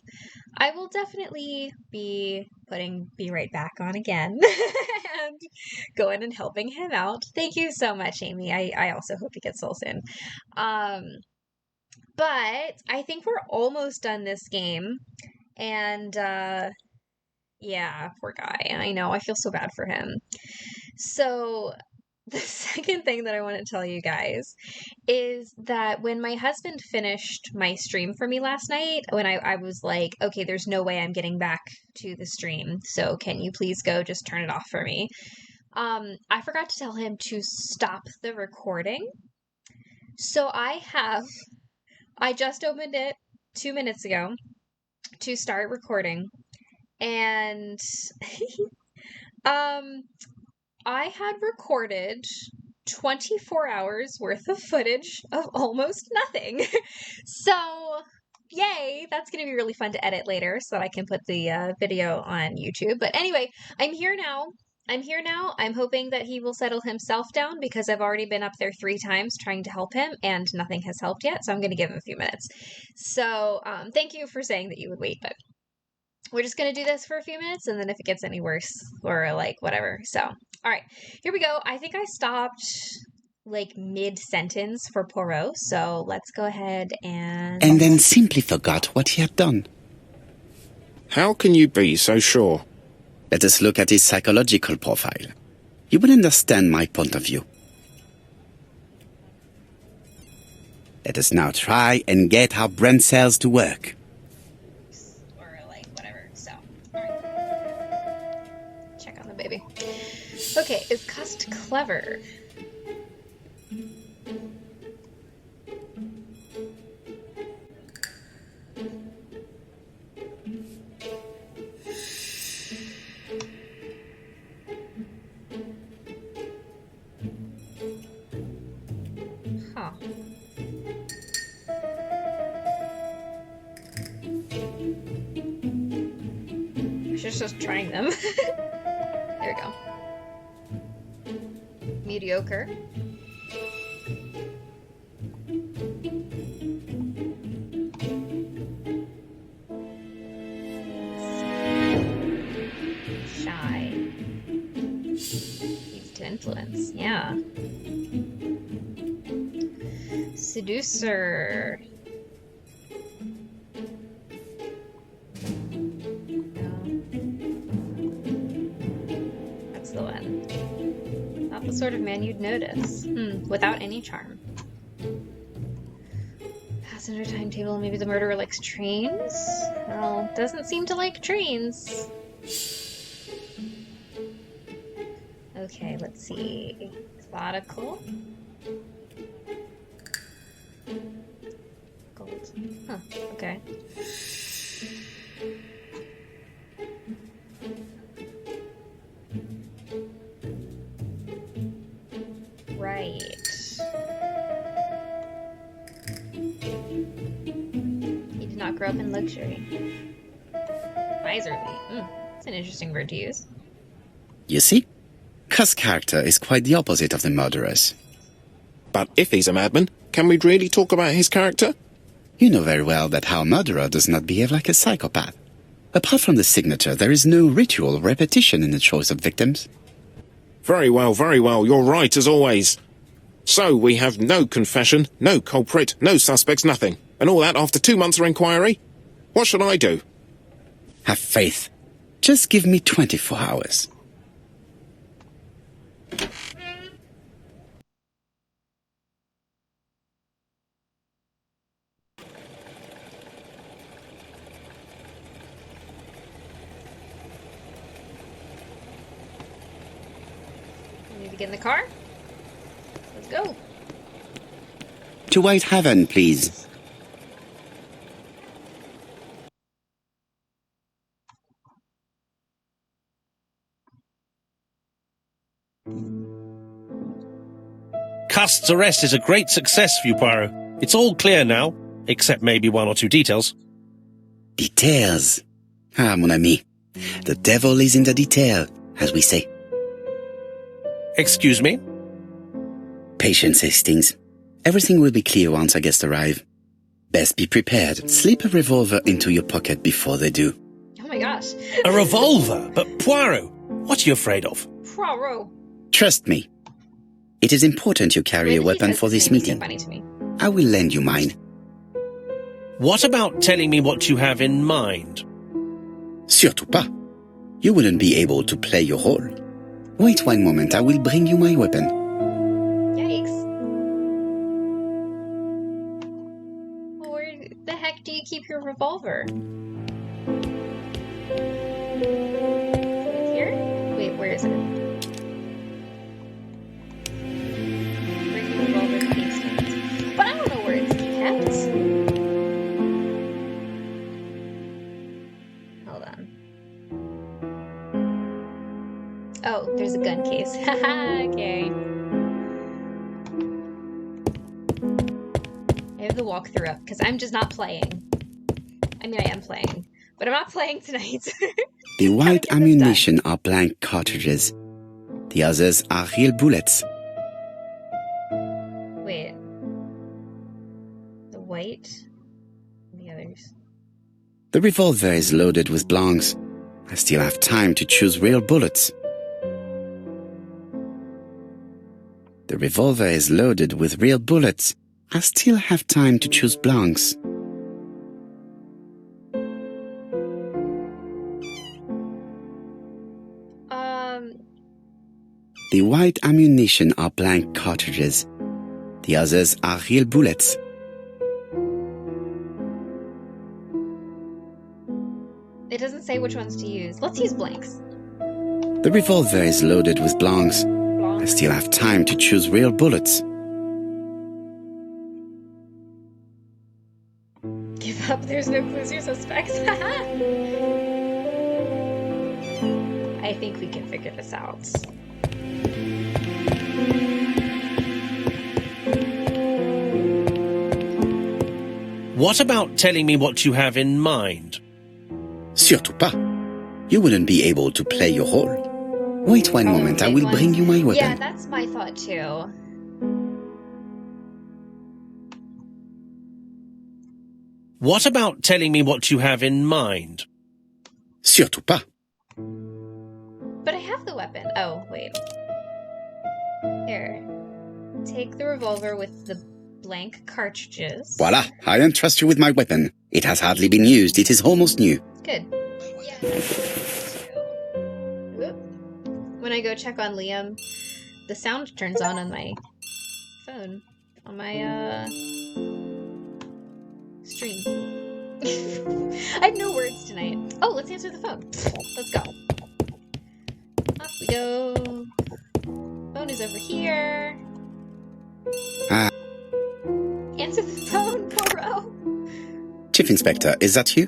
I will definitely be putting Be Right Back on again and going and helping him out. Thank you so much, Amy. I also hope he gets well soon. But I think we're almost done this game. And yeah, poor guy. I know, I feel so bad for him. So the second thing that I want to tell you guys is that when my husband finished my stream for me last night, when I was like, okay, there's no way I'm getting back to the stream, so can you please go just turn it off for me? I forgot to tell him to stop the recording. So I just opened it 2 minutes ago to start recording, and I had recorded 24 hours worth of footage of almost nothing. So, yay, that's going to be really fun to edit later so that I can put the video on YouTube. But anyway, I'm here now. I'm hoping that he will settle himself down because I've already been up there 3 times trying to help him and nothing has helped yet. So I'm going to give him a few minutes. So, thank you for saying that you would wait, but we're just going to do this for a few minutes, and then if it gets any worse, or like whatever. So, all right, here we go. I think I stopped like mid-sentence for Poirot, so let's go ahead and... And then simply forgot what he had done. How can you be so sure? Let us look at his psychological profile. You will understand my point of view. Let us now try and get our brain cells to work. Baby. Okay, is Cust clever? Huh. I should just trying them. There we go. Mediocre. Shy. Easy to influence, yeah. Seducer. Not the sort of man you'd notice. Without any charm. Passenger timetable, maybe the murderer likes trains? Well, doesn't seem to like trains. Okay, let's see. Methodical. Gold. Huh, okay. Right. He did not grow up in luxury. Miserly. That's an interesting word to use. You see? Cust's character is quite the opposite of the murderer's. But if he's a madman, can we really talk about his character? You know very well that our murderer does not behave like a psychopath. Apart from the signature, there is no ritual or repetition in the choice of victims. Very well, you're right as always. So we have no confession, no culprit, no suspects, nothing. And all that after 2 months of inquiry? What should I do? Have faith. Just give me 24 hours. Need to get in the car? Let's go. To Whitehaven, please. Cust's arrest is a great success for you, Poirot. It's all clear now, except maybe one or two details. Details. Ah, mon ami. The devil is in the detail, as we say. Excuse me? Patience, Hastings. Everything will be clear once our guests arrive. Best be prepared. Slip a revolver into your pocket before they do. Oh my gosh. A revolver? But Poirot, what are you afraid of? Poirot. Trust me. It is important you carry a weapon for this meeting. Funny to me. I will lend you mine. What about telling me what you have in mind? Surtout pas. You wouldn't be able to play your role. Wait one moment, I will bring you my weapon. Yikes. Well, where the heck do you keep your revolver? Here? Wait, where is it? But I don't know where it's kept. Hold on. Oh, there's a gun case. Haha, okay. I have the walkthrough up because I'm just not playing. I mean, I am playing, but I'm not playing tonight. The white ammunition are blank cartridges. The others are real bullets. Wait. The white? And the others? The revolver is loaded with blancs. I still have time to choose real bullets. The revolver is loaded with real bullets. I still have time to choose blancs. The white ammunition are blank cartridges. The others are real bullets. It doesn't say which ones to use. Let's use blanks. The revolver is loaded with blancs. I still have time to choose real bullets. Give up, there's no clues or suspects. I think we can figure this out. What about telling me what you have in mind? Surtout pas. You wouldn't be able to play your role. Wait one moment, I will bring you my weapon. Yeah, that's my thought too. What about telling me what you have in mind? Surtout pas. But I have the weapon. Oh, wait. Here. Take the revolver with the blank cartridges. Voila, I entrust you with my weapon. It has hardly been used. It is almost new. Good. When I go check on Liam, the sound turns on my phone. On my, stream. I have no words tonight. Oh, let's answer the phone. Let's go. Off we go. Phone is over here. Answer the phone, Poirot. Chief Inspector, is that you?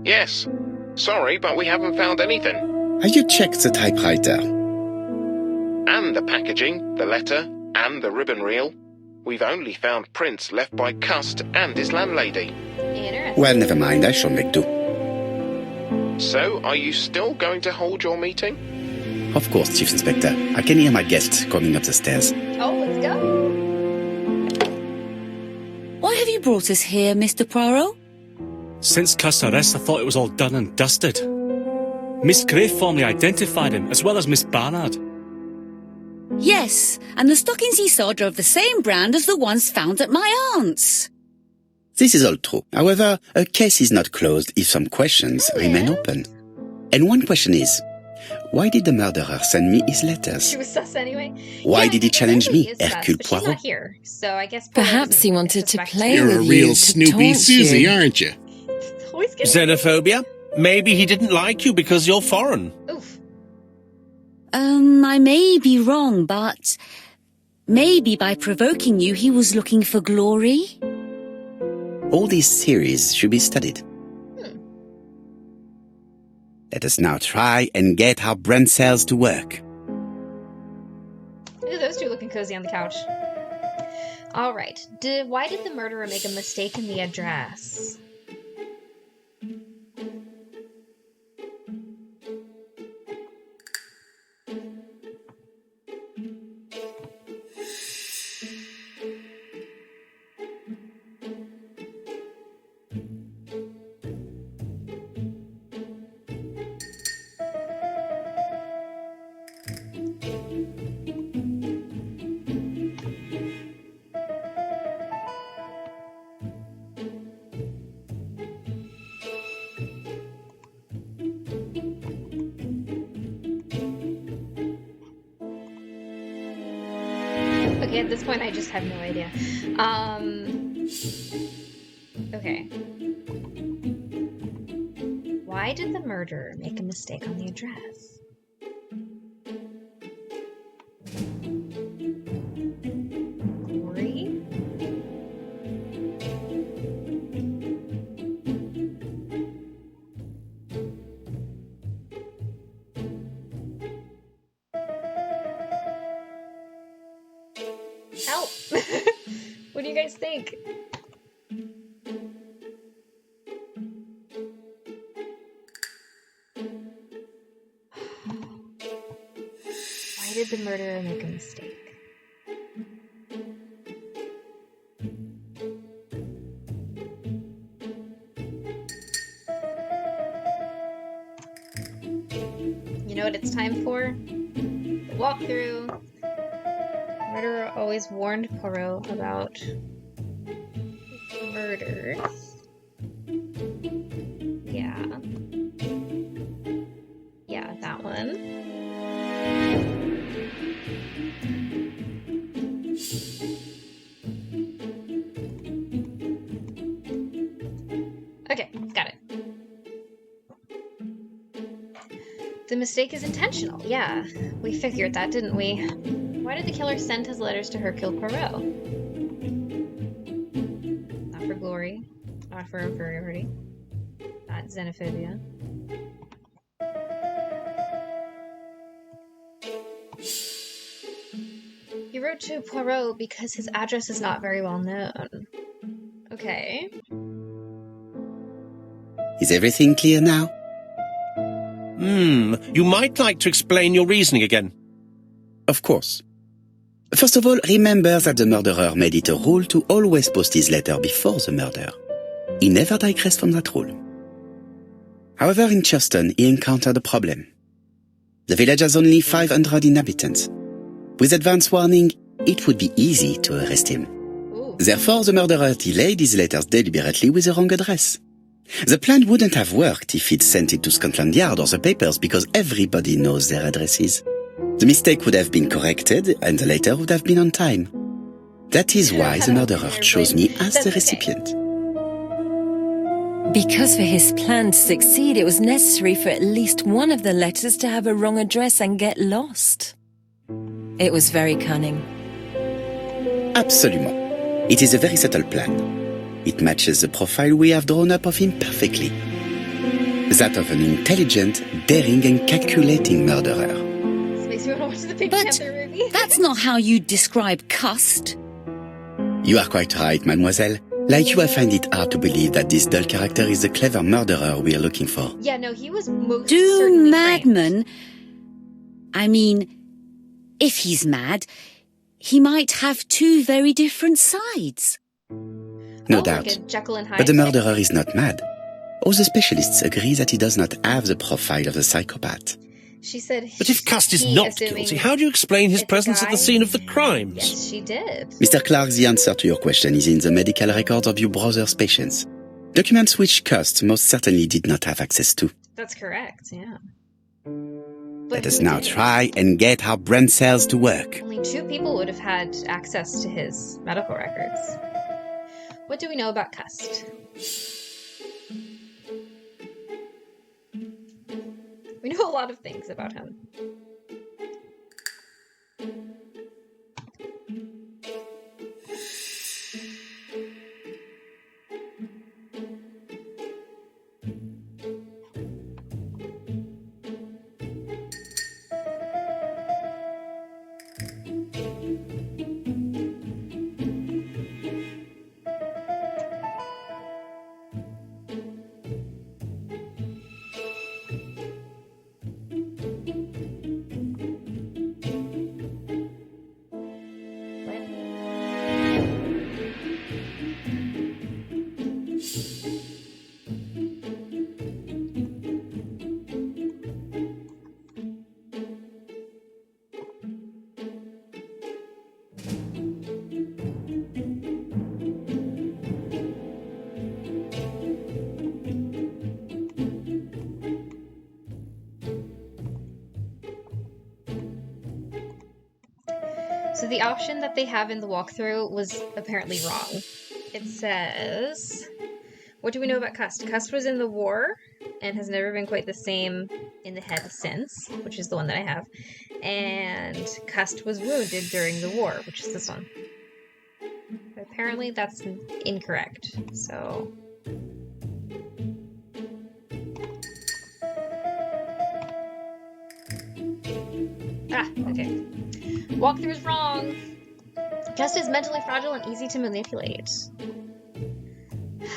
Yes. Sorry, but we haven't found anything. Have you checked the typewriter? And the packaging, the letter, and the ribbon reel. We've only found prints left by Cust and his landlady. Interesting. Well, never mind, I shall make do. So, are you still going to hold your meeting? Of course, Chief Inspector. I can hear my guests coming up the stairs. Oh, let's go. Why have you brought us here, Mr. Poirot? Since Cust's arrest, I thought it was all done and dusted. Miss Gray formally identified him, as well as Miss Barnard. Yes, and the stockings he saw drove the same brand as the ones found at my aunt's. This is all true. However, a case is not closed if some questions remain open. And one question is, why did the murderer send me his letters? She was sus anyway. Why did he challenge me, Hercule Poirot? She's Poirot? not here, so I guess Perhaps he wanted to play You're with a you real to Snoopy taunt Susie, you. aren't you? Xenophobia? Maybe he didn't like you because you're foreign. Oof. I may be wrong, but maybe by provoking you, he was looking for glory? All these theories should be studied. Let us now try and get our brain cells to work. Look at those two looking cozy on the couch. All right. Why did the murderer make a mistake in the address? Okay, at this point I just have no idea. Okay. Why did the murderer make a mistake on the address? Glory? Help! What do you guys think? Why did the murderer make a mistake? You know what it's time for? The walkthrough. Murderer always warned Poirot about murders. Yeah. Yeah, that one. Okay, got it. The mistake is intentional. Yeah, we figured that, didn't we? Why did the killer send his letters to Hercule Poirot? Not for glory. Not for inferiority. Not xenophobia. He wrote to Poirot because his address is not very well known. Okay. Is everything clear now? You might like to explain your reasoning again. Of course. First of all, remember that the murderer made it a rule to always post his letter before the murder. He never digressed from that rule. However, in Churston, he encountered a problem. The village has only 500 inhabitants. With advance warning, it would be easy to arrest him. Therefore, the murderer delayed his letters deliberately with the wrong address. The plan wouldn't have worked if he'd sent it to Scotland Yard or the papers because everybody knows their addresses. The mistake would have been corrected and the letter would have been on time. That is why the murderer chose me as the recipient. Because for his plan to succeed, it was necessary for at least one of the letters to have a wrong address and get lost. It was very cunning. Absolument. It is a very subtle plan. It matches the profile we have drawn up of him perfectly. That of an intelligent, daring and calculating murderer. But that's not how you describe Cust. You are quite right, mademoiselle. Like you, I find it hard to believe that this dull character is the clever murderer we are looking for. Yeah, no, he was most Do certainly madmen... I mean, if he's mad, he might have two very different sides. No doubt. like a Jekyll and Hyde But the thing. murderer is not mad. All the specialists agree that he does not have the profile of the psychopath. She said But if Cust is he, not assuming guilty, how do you explain his it's a presence at the guy. scene of the crimes? Yes, she did. Mr. Clark, the answer to your question is in the medical records of your brother's patients. Documents which Cust most certainly did not have access to. That's correct, yeah. Let us now try and get our brain cells to work. Only 2 people would have had access to his medical records. What do we know about Cust? We know a lot of things about him. So the option that they have in the walkthrough was apparently wrong. It says, what do we know about Cust? Cust was in the war and has never been quite the same in the head since, which is the one that I have. And Cust was wounded during the war, which is this one. But apparently that's incorrect, so... Ah, okay. Walkthrough is wrong. Cust is mentally fragile and easy to manipulate.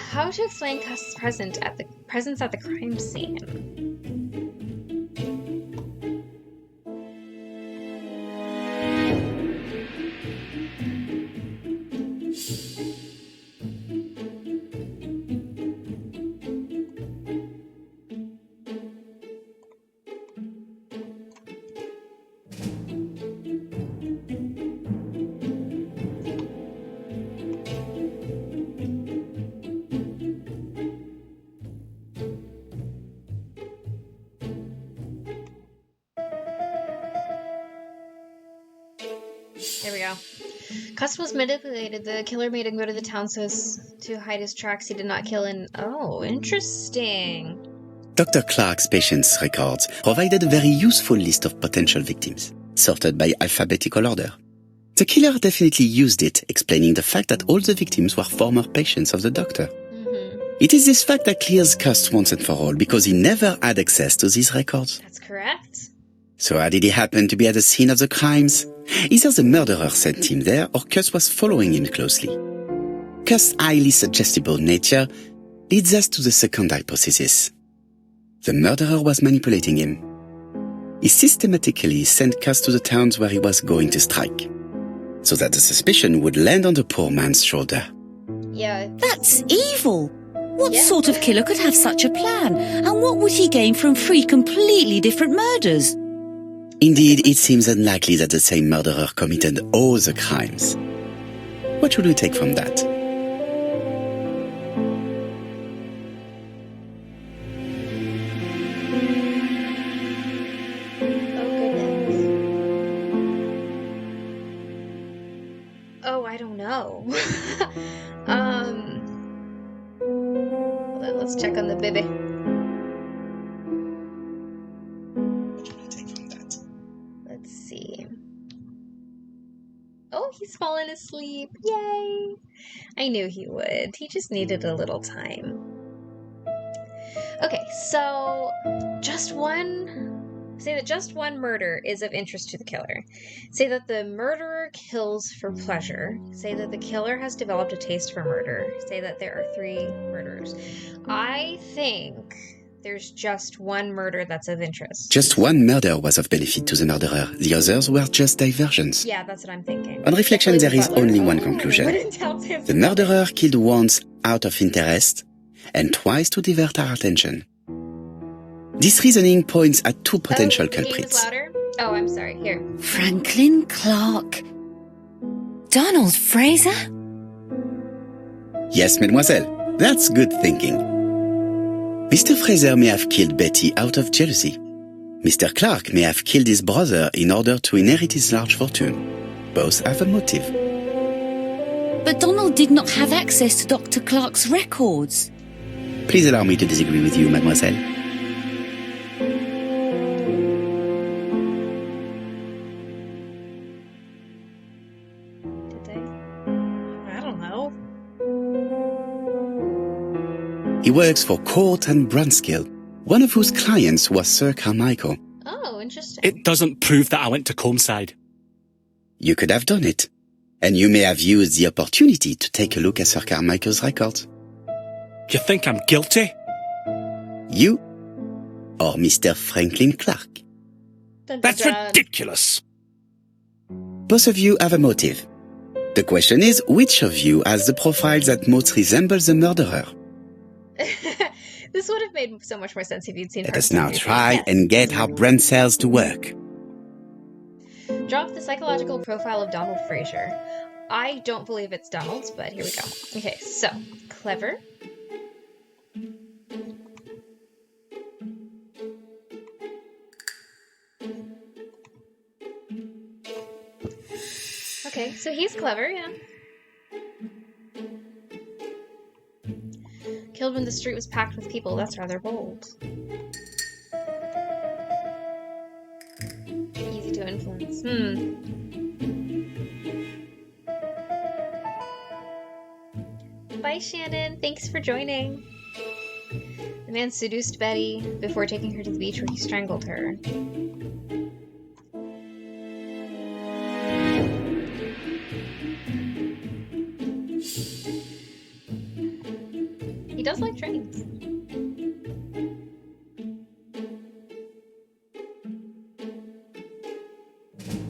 How to explain Cust's presence at the crime scene? There we go. Cust was manipulated. The killer made him go to the town so as to hide his tracks. He did not kill in... Oh, interesting. Dr. Clark's patient's records provided a very useful list of potential victims, sorted by alphabetical order. The killer definitely used it, explaining the fact that all the victims were former patients of the doctor. Mm-hmm. It is this fact that clears Cust once and for all, because he never had access to these records. That's correct. So how did he happen to be at the scene of the crimes? Either the murderer sent him there, or Cust was following him closely. Cust's highly suggestible nature leads us to the second hypothesis. The murderer was manipulating him. He systematically sent Cust to the towns where he was going to strike, so that the suspicion would land on the poor man's shoulder. Yeah. That's evil! What sort of killer could have such a plan? And what would he gain from 3 completely different murders? Indeed, it seems unlikely that the same murderer committed all the crimes. What should we take from that? Oh, I don't know. Let's check on the baby. Let's see. Oh, he's fallen asleep. Yay! I knew he would. He just needed a little time. Okay, so say that just one murder is of interest to the killer. Say that the murderer kills for pleasure. Say that the killer has developed a taste for murder. Say that there are 3 murderers. I think there's just one murder that's of interest. Just one murder was of benefit to the murderer. The others were just diversions. Yeah, that's what I'm thinking. On reflection, there is only one conclusion. The murderer killed once out of interest, and twice to divert our attention. This reasoning points at 2 potential culprits. Oh, I'm sorry. Here. Franklin Clark. Donald Fraser? Yes, mademoiselle. That's good thinking. Mr. Fraser may have killed Betty out of jealousy. Mr. Clark may have killed his brother in order to inherit his large fortune. Both have a motive. But Donald did not have access to Dr. Clark's records. Please allow me to disagree with you, mademoiselle. Did they? I don't know. He works for Court and Brunskill, one of whose clients was Sir Carmichael. Oh, interesting. It doesn't prove that I went to Comeside. You could have done it. And you may have used the opportunity to take a look at Sir Carmichael's records. You think I'm guilty? You or Mr. Franklin Clark? That's ridiculous. Both of you have a motive. The question is, which of you has the profile that most resembles the murderer? This would have made so much more sense if you'd seen Let her. us now try and get our brain cells to work. Draw up the psychological profile of Donald Fraser. I don't believe it's Donald's, but here we go. Okay, so, clever. Okay, so he's clever, yeah. Killed when the street was packed with people. That's rather bold. Easy to influence. Bye, Shannon. Thanks for joining. The man seduced Betty before taking her to the beach where he strangled her. He does like trains.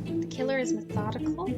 The killer is methodical.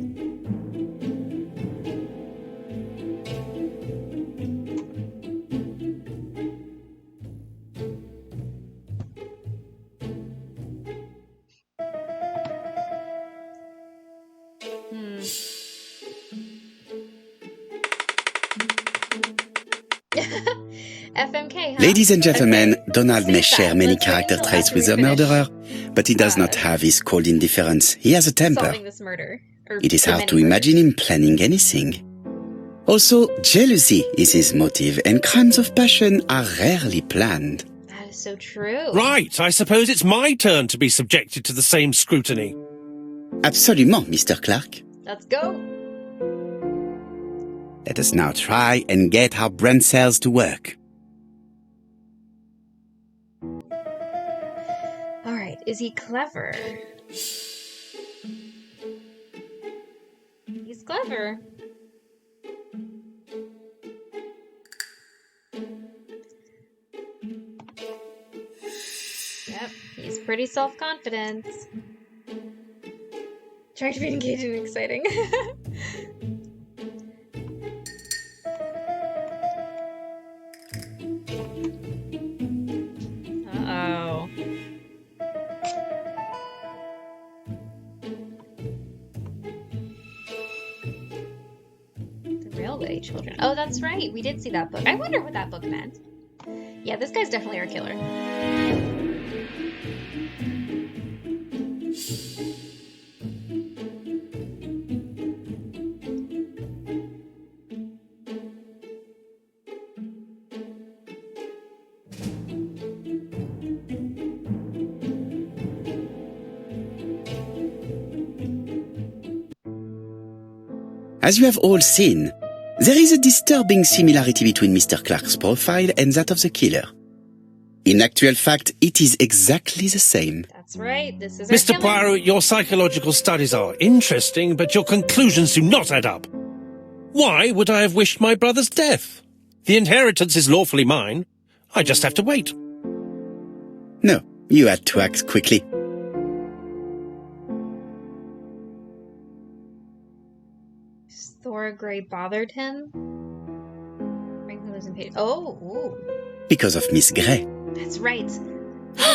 FMK, huh? Ladies and gentlemen, Donald may share many character traits with the murderer, but he does not have his cold indifference. He has a temper. Solving this murder. It is hard to imagine him planning anything. Also, jealousy is his motive, and crimes of passion are rarely planned. That is so true. Right, I suppose it's my turn to be subjected to the same scrutiny. Absolument, Mr. Clark. Let's go. Let us now try and get our brain cells to work. Alright, is he clever? He's clever. Yep, he's pretty self-confident. Trying to be engaging and exciting. Uh-oh. The Railway Children. Oh, that's right. We did see that book. I wonder what that book meant. Yeah, this guy's definitely our killer. As you have all seen, there is a disturbing similarity between Mr. Clark's profile and that of the killer. In actual fact, it is exactly the same. That's right, this is our Mr. killer. Poirot, your psychological studies are interesting, but your conclusions do not add up. Why would I have wished my brother's death? The inheritance is lawfully mine. I just have to wait. No, you had to act quickly. Thora Grey bothered him? Franklin lives in Page. Oh, ooh. Because of Miss Grey. That's right.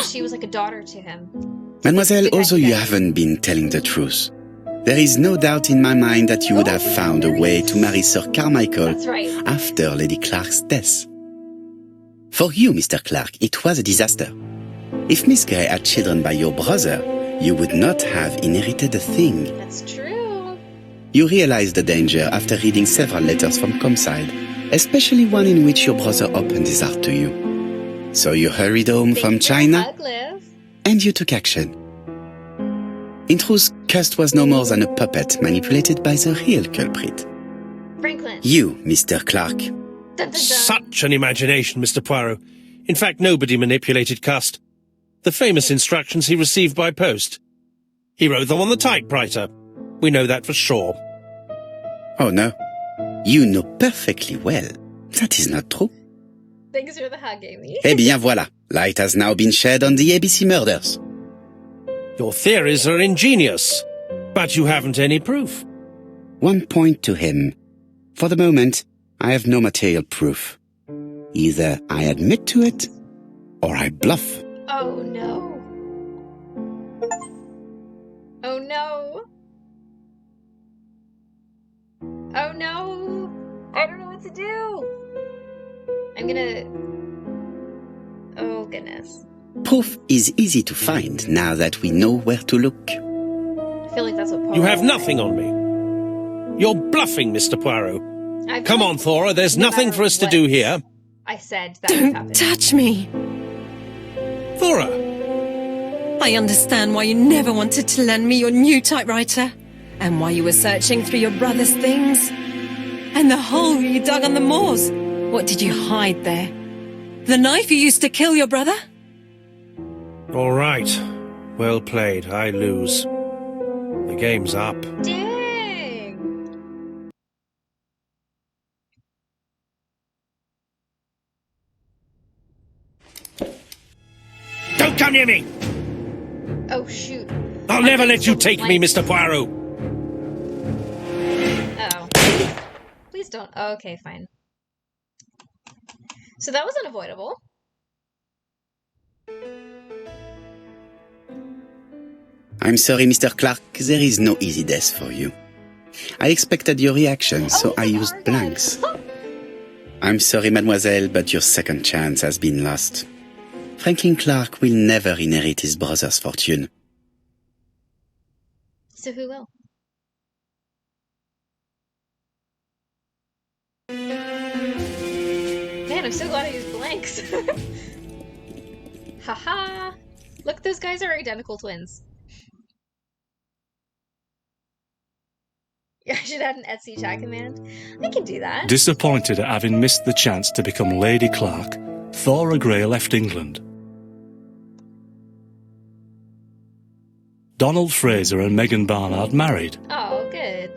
She was like a daughter to him. Mademoiselle, although you haven't been telling the truth, there is no doubt in my mind that you would have found a way to marry Sir Carmichael That's right. after Lady Clark's death. For you, Mr. Clark, it was a disaster. If Miss Grey had children by your brother, you would not have inherited a thing. That's true. You realized the danger after reading several letters from Comside, especially one in which your brother opened his heart to you. So you hurried home from China, and you took action. In truth, Cust was no more than a puppet manipulated by the real culprit. Franklin. You, Mr. Clark. Dun, dun, dun. Such an imagination, Mr. Poirot. In fact, nobody manipulated Cust. The famous instructions he received by post. He wrote them on the typewriter. We know that for sure. Oh no. You know perfectly well. That is not true. Thanks for the hug, Amy. Eh bien voilà. Light has now been shed on the ABC murders. Your theories are ingenious, but you haven't any proof. One point to him. For the moment, I have no material proof. Either I admit to it, or I bluff. Oh no. Oh no. Oh no. I don't know what to do. I'm gonna... Oh goodness. Proof is easy to find now that we know where to look. I feel like that's what Poirot You have said. nothing on me. You're bluffing, Mr. Poirot. I feel Come like on, Thora, there's no nothing matter for us to what do here. I said that would happen. Don't touch me. Thora, I understand why you never wanted to lend me your new typewriter, and why you were searching through your brother's things. And the hole you dug on the moors. What did you hide there? The knife you used to kill your brother? all right. Well played, I lose. The game's up. Dang! Don't come near me! Oh shoot. I'll never let you take me, Mr. Poirot. Oh. Please don't. Oh, okay, fine. So that was unavoidable. I'm sorry, Mr. Clark, there is no easy death for you. I expected your reaction, so I used blanks. I'm sorry, mademoiselle, but your second chance has been lost. Franklin Clark will never inherit his brother's fortune. So who will? Man, I'm so glad I used blanks. Haha! Look, those guys are identical twins. I should add an Etsy chat command. I can do that. Disappointed at having missed the chance to become Lady Clark, Thora Grey left England. Donald Fraser and Megan Barnard married. Oh, good.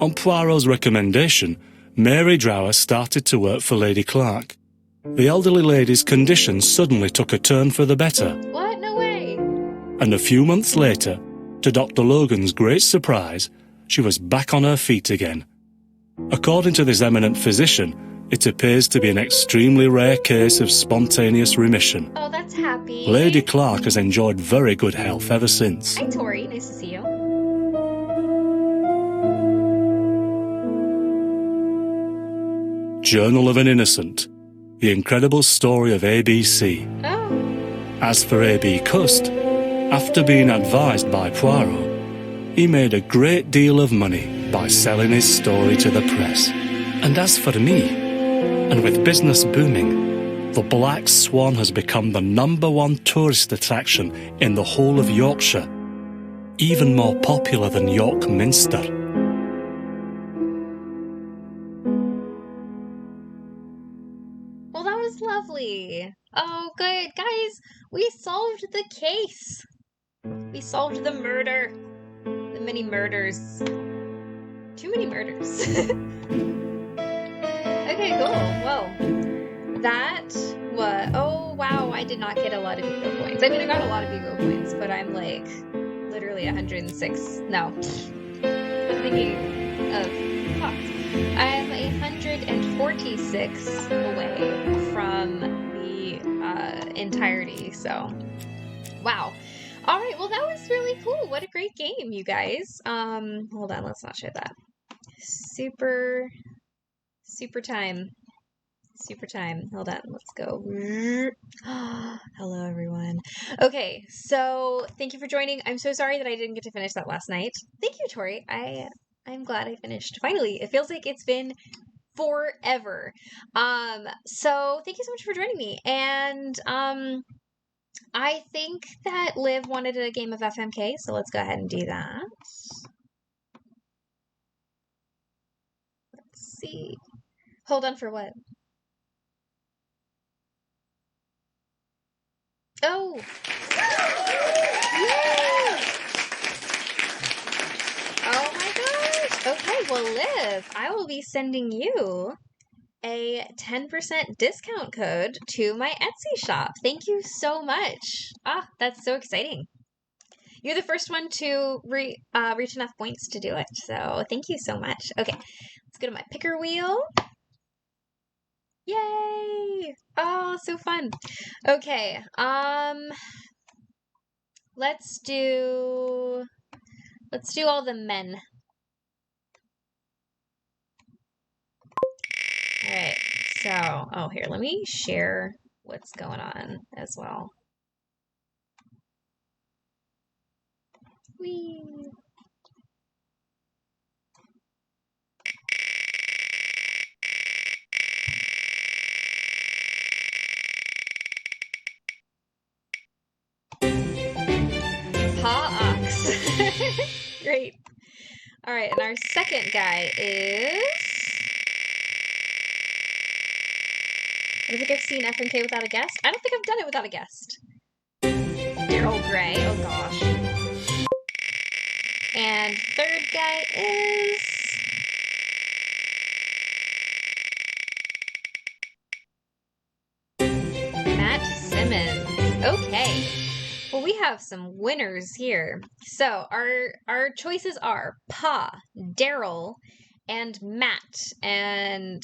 On Poirot's recommendation, Mary Drower started to work for Lady Clark. The elderly lady's condition suddenly took a turn for the better, What? No way. and a few months later, to Dr. Logan's great surprise, she was back on her feet again. According to this eminent physician, it appears to be an extremely rare case of spontaneous remission. Oh, that's happy. Lady Clark has enjoyed very good health ever since. Hi, Tori. Nice to see you. Journal of an Innocent. The incredible story of ABC. Oh. As for A.B. Cust, after being advised by Poirot, he made a great deal of money by selling his story to the press. And as for me, and with business booming, the Black Swan has become the #1 tourist attraction in the whole of Yorkshire, even more popular than York Minster. Well, that was lovely. Oh, good. Guys, we solved the case. We solved the murder. The many murders. Too many murders. Okay, cool. Well, that was... Oh, wow. I did not get a lot of Vigo points. I mean, I got a lot of Vigo points, but I'm like literally 106. No. I'm thinking of clocks. I'm 146 away from the entirety, so wow. All right, well, that was really cool. What a great game, you guys. Hold on, let's not show that. Super time. Super time. Hold on. Let's go. Hello, everyone. Okay, so thank you for joining. I'm so sorry that I didn't get to finish that last night. Thank you, Tori. I'm glad I finished. Finally, it feels like it's been forever. So thank you so much for joining me. And I think that Liv wanted a game of FMK, so let's go ahead and do that. Let's see. Hold on for what? Oh! Yay! Oh my gosh! Okay, well, Liv, I will be sending you a 10% discount code to my Etsy shop. Thank you so much. Ah, that's so exciting. You're the first one to reach enough points to do it, so thank you so much. Okay, let's go to my picker wheel. Yay! Oh, so fun. Okay, let's do all the men. All right. So, oh, here, let me share what's going on as well. Whee! Paw Ox. Great. All right, and our second guy is... I don't think I've seen FMK without a guest. I don't think I've done it without a guest. Daryl Gray. Oh, gosh. And third guy is... Matt Simmons. Okay. Well, we have some winners here. So our choices are Pa, Daryl, and Matt. And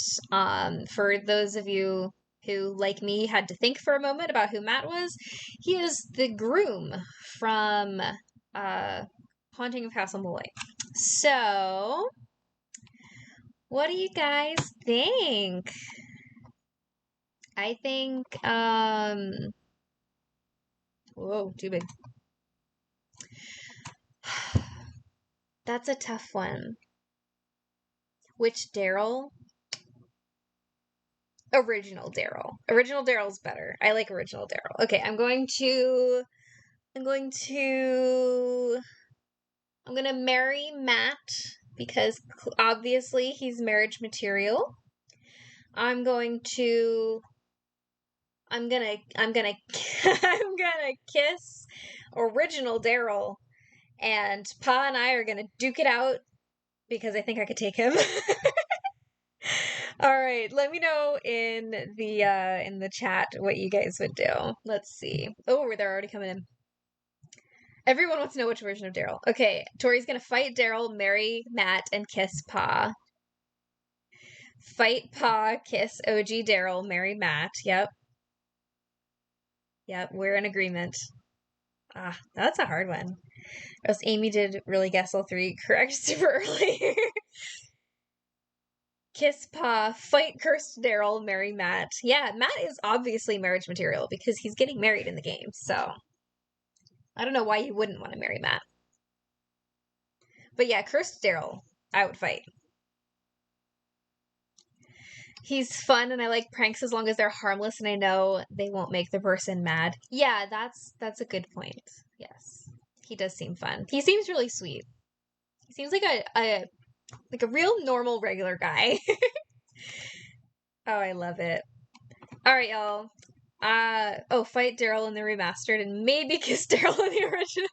for those of you who, like me, had to think for a moment about who Matt was, he is the groom from Haunting of Castle Malloy. So, what do you guys think? I think, whoa, too big. That's a tough one. Which Daryl? Original Daryl. Original Daryl's better. I like original Daryl. Okay, I'm gonna marry Matt because obviously he's marriage material. I'm gonna kiss original Daryl, and Pa and I are gonna duke it out because I think I could take him. All right, let me know in the chat what you guys would do. Let's see. Oh, they're already coming in. Everyone wants to know which version of Daryl. Okay, Tori's gonna fight Daryl, marry Matt, and kiss Pa. Fight Pa, kiss OG Daryl, marry Matt. Yep. Yep, we're in agreement. Ah, that's a hard one. Else Amy did really guess all three correct super early. Kiss Pa, fight cursed Daryl, marry Matt. Yeah, Matt is obviously marriage material because he's getting married in the game, so I don't know why you wouldn't want to marry Matt. But yeah, cursed Daryl, I would fight. He's fun and I like pranks as long as they're harmless and I know they won't make the person mad. Yeah, that's a good point. Yes. He does seem fun. He seems really sweet. He seems like a real normal regular guy. Oh, I love it. All right, y'all. Fight Daryl in the remastered and maybe kiss Daryl in the original.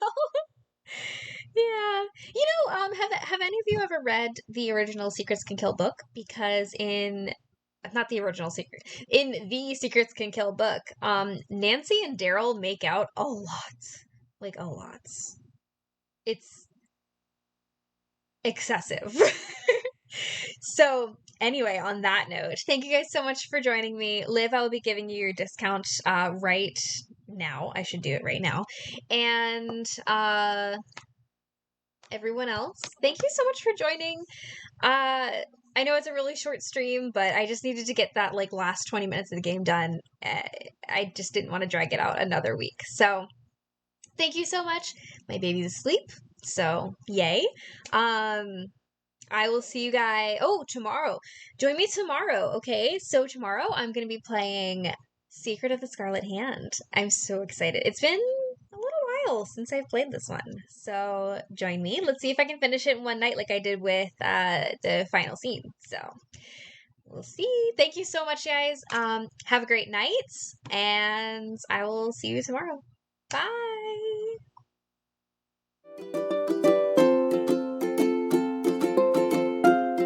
Yeah. You know, have any of you ever read the original Secrets Can Kill book? Because in the Secrets Can Kill book, Nancy and Daryl make out a lot. Like, a lot. It's excessive. So, anyway, on that note, thank you guys so much for joining me. Liv, I will be giving you your discount right now. I should do it right now. And everyone else, thank you so much for joining. I know it's a really short stream, but I just needed to get that like last 20 minutes of the game done. I just didn't want to drag it out another week. So thank you so much. My baby's asleep, so yay. I will see you guys. Oh, tomorrow. Join me tomorrow, okay? So tomorrow I'm going to be playing Secret of the Scarlet Hand. I'm so excited. It's been a little while since I've played this one. So join me. Let's see if I can finish it in one night like I did with the final scene. So we'll see. Thank you so much, guys. Have a great night, and I will see you tomorrow. Bye.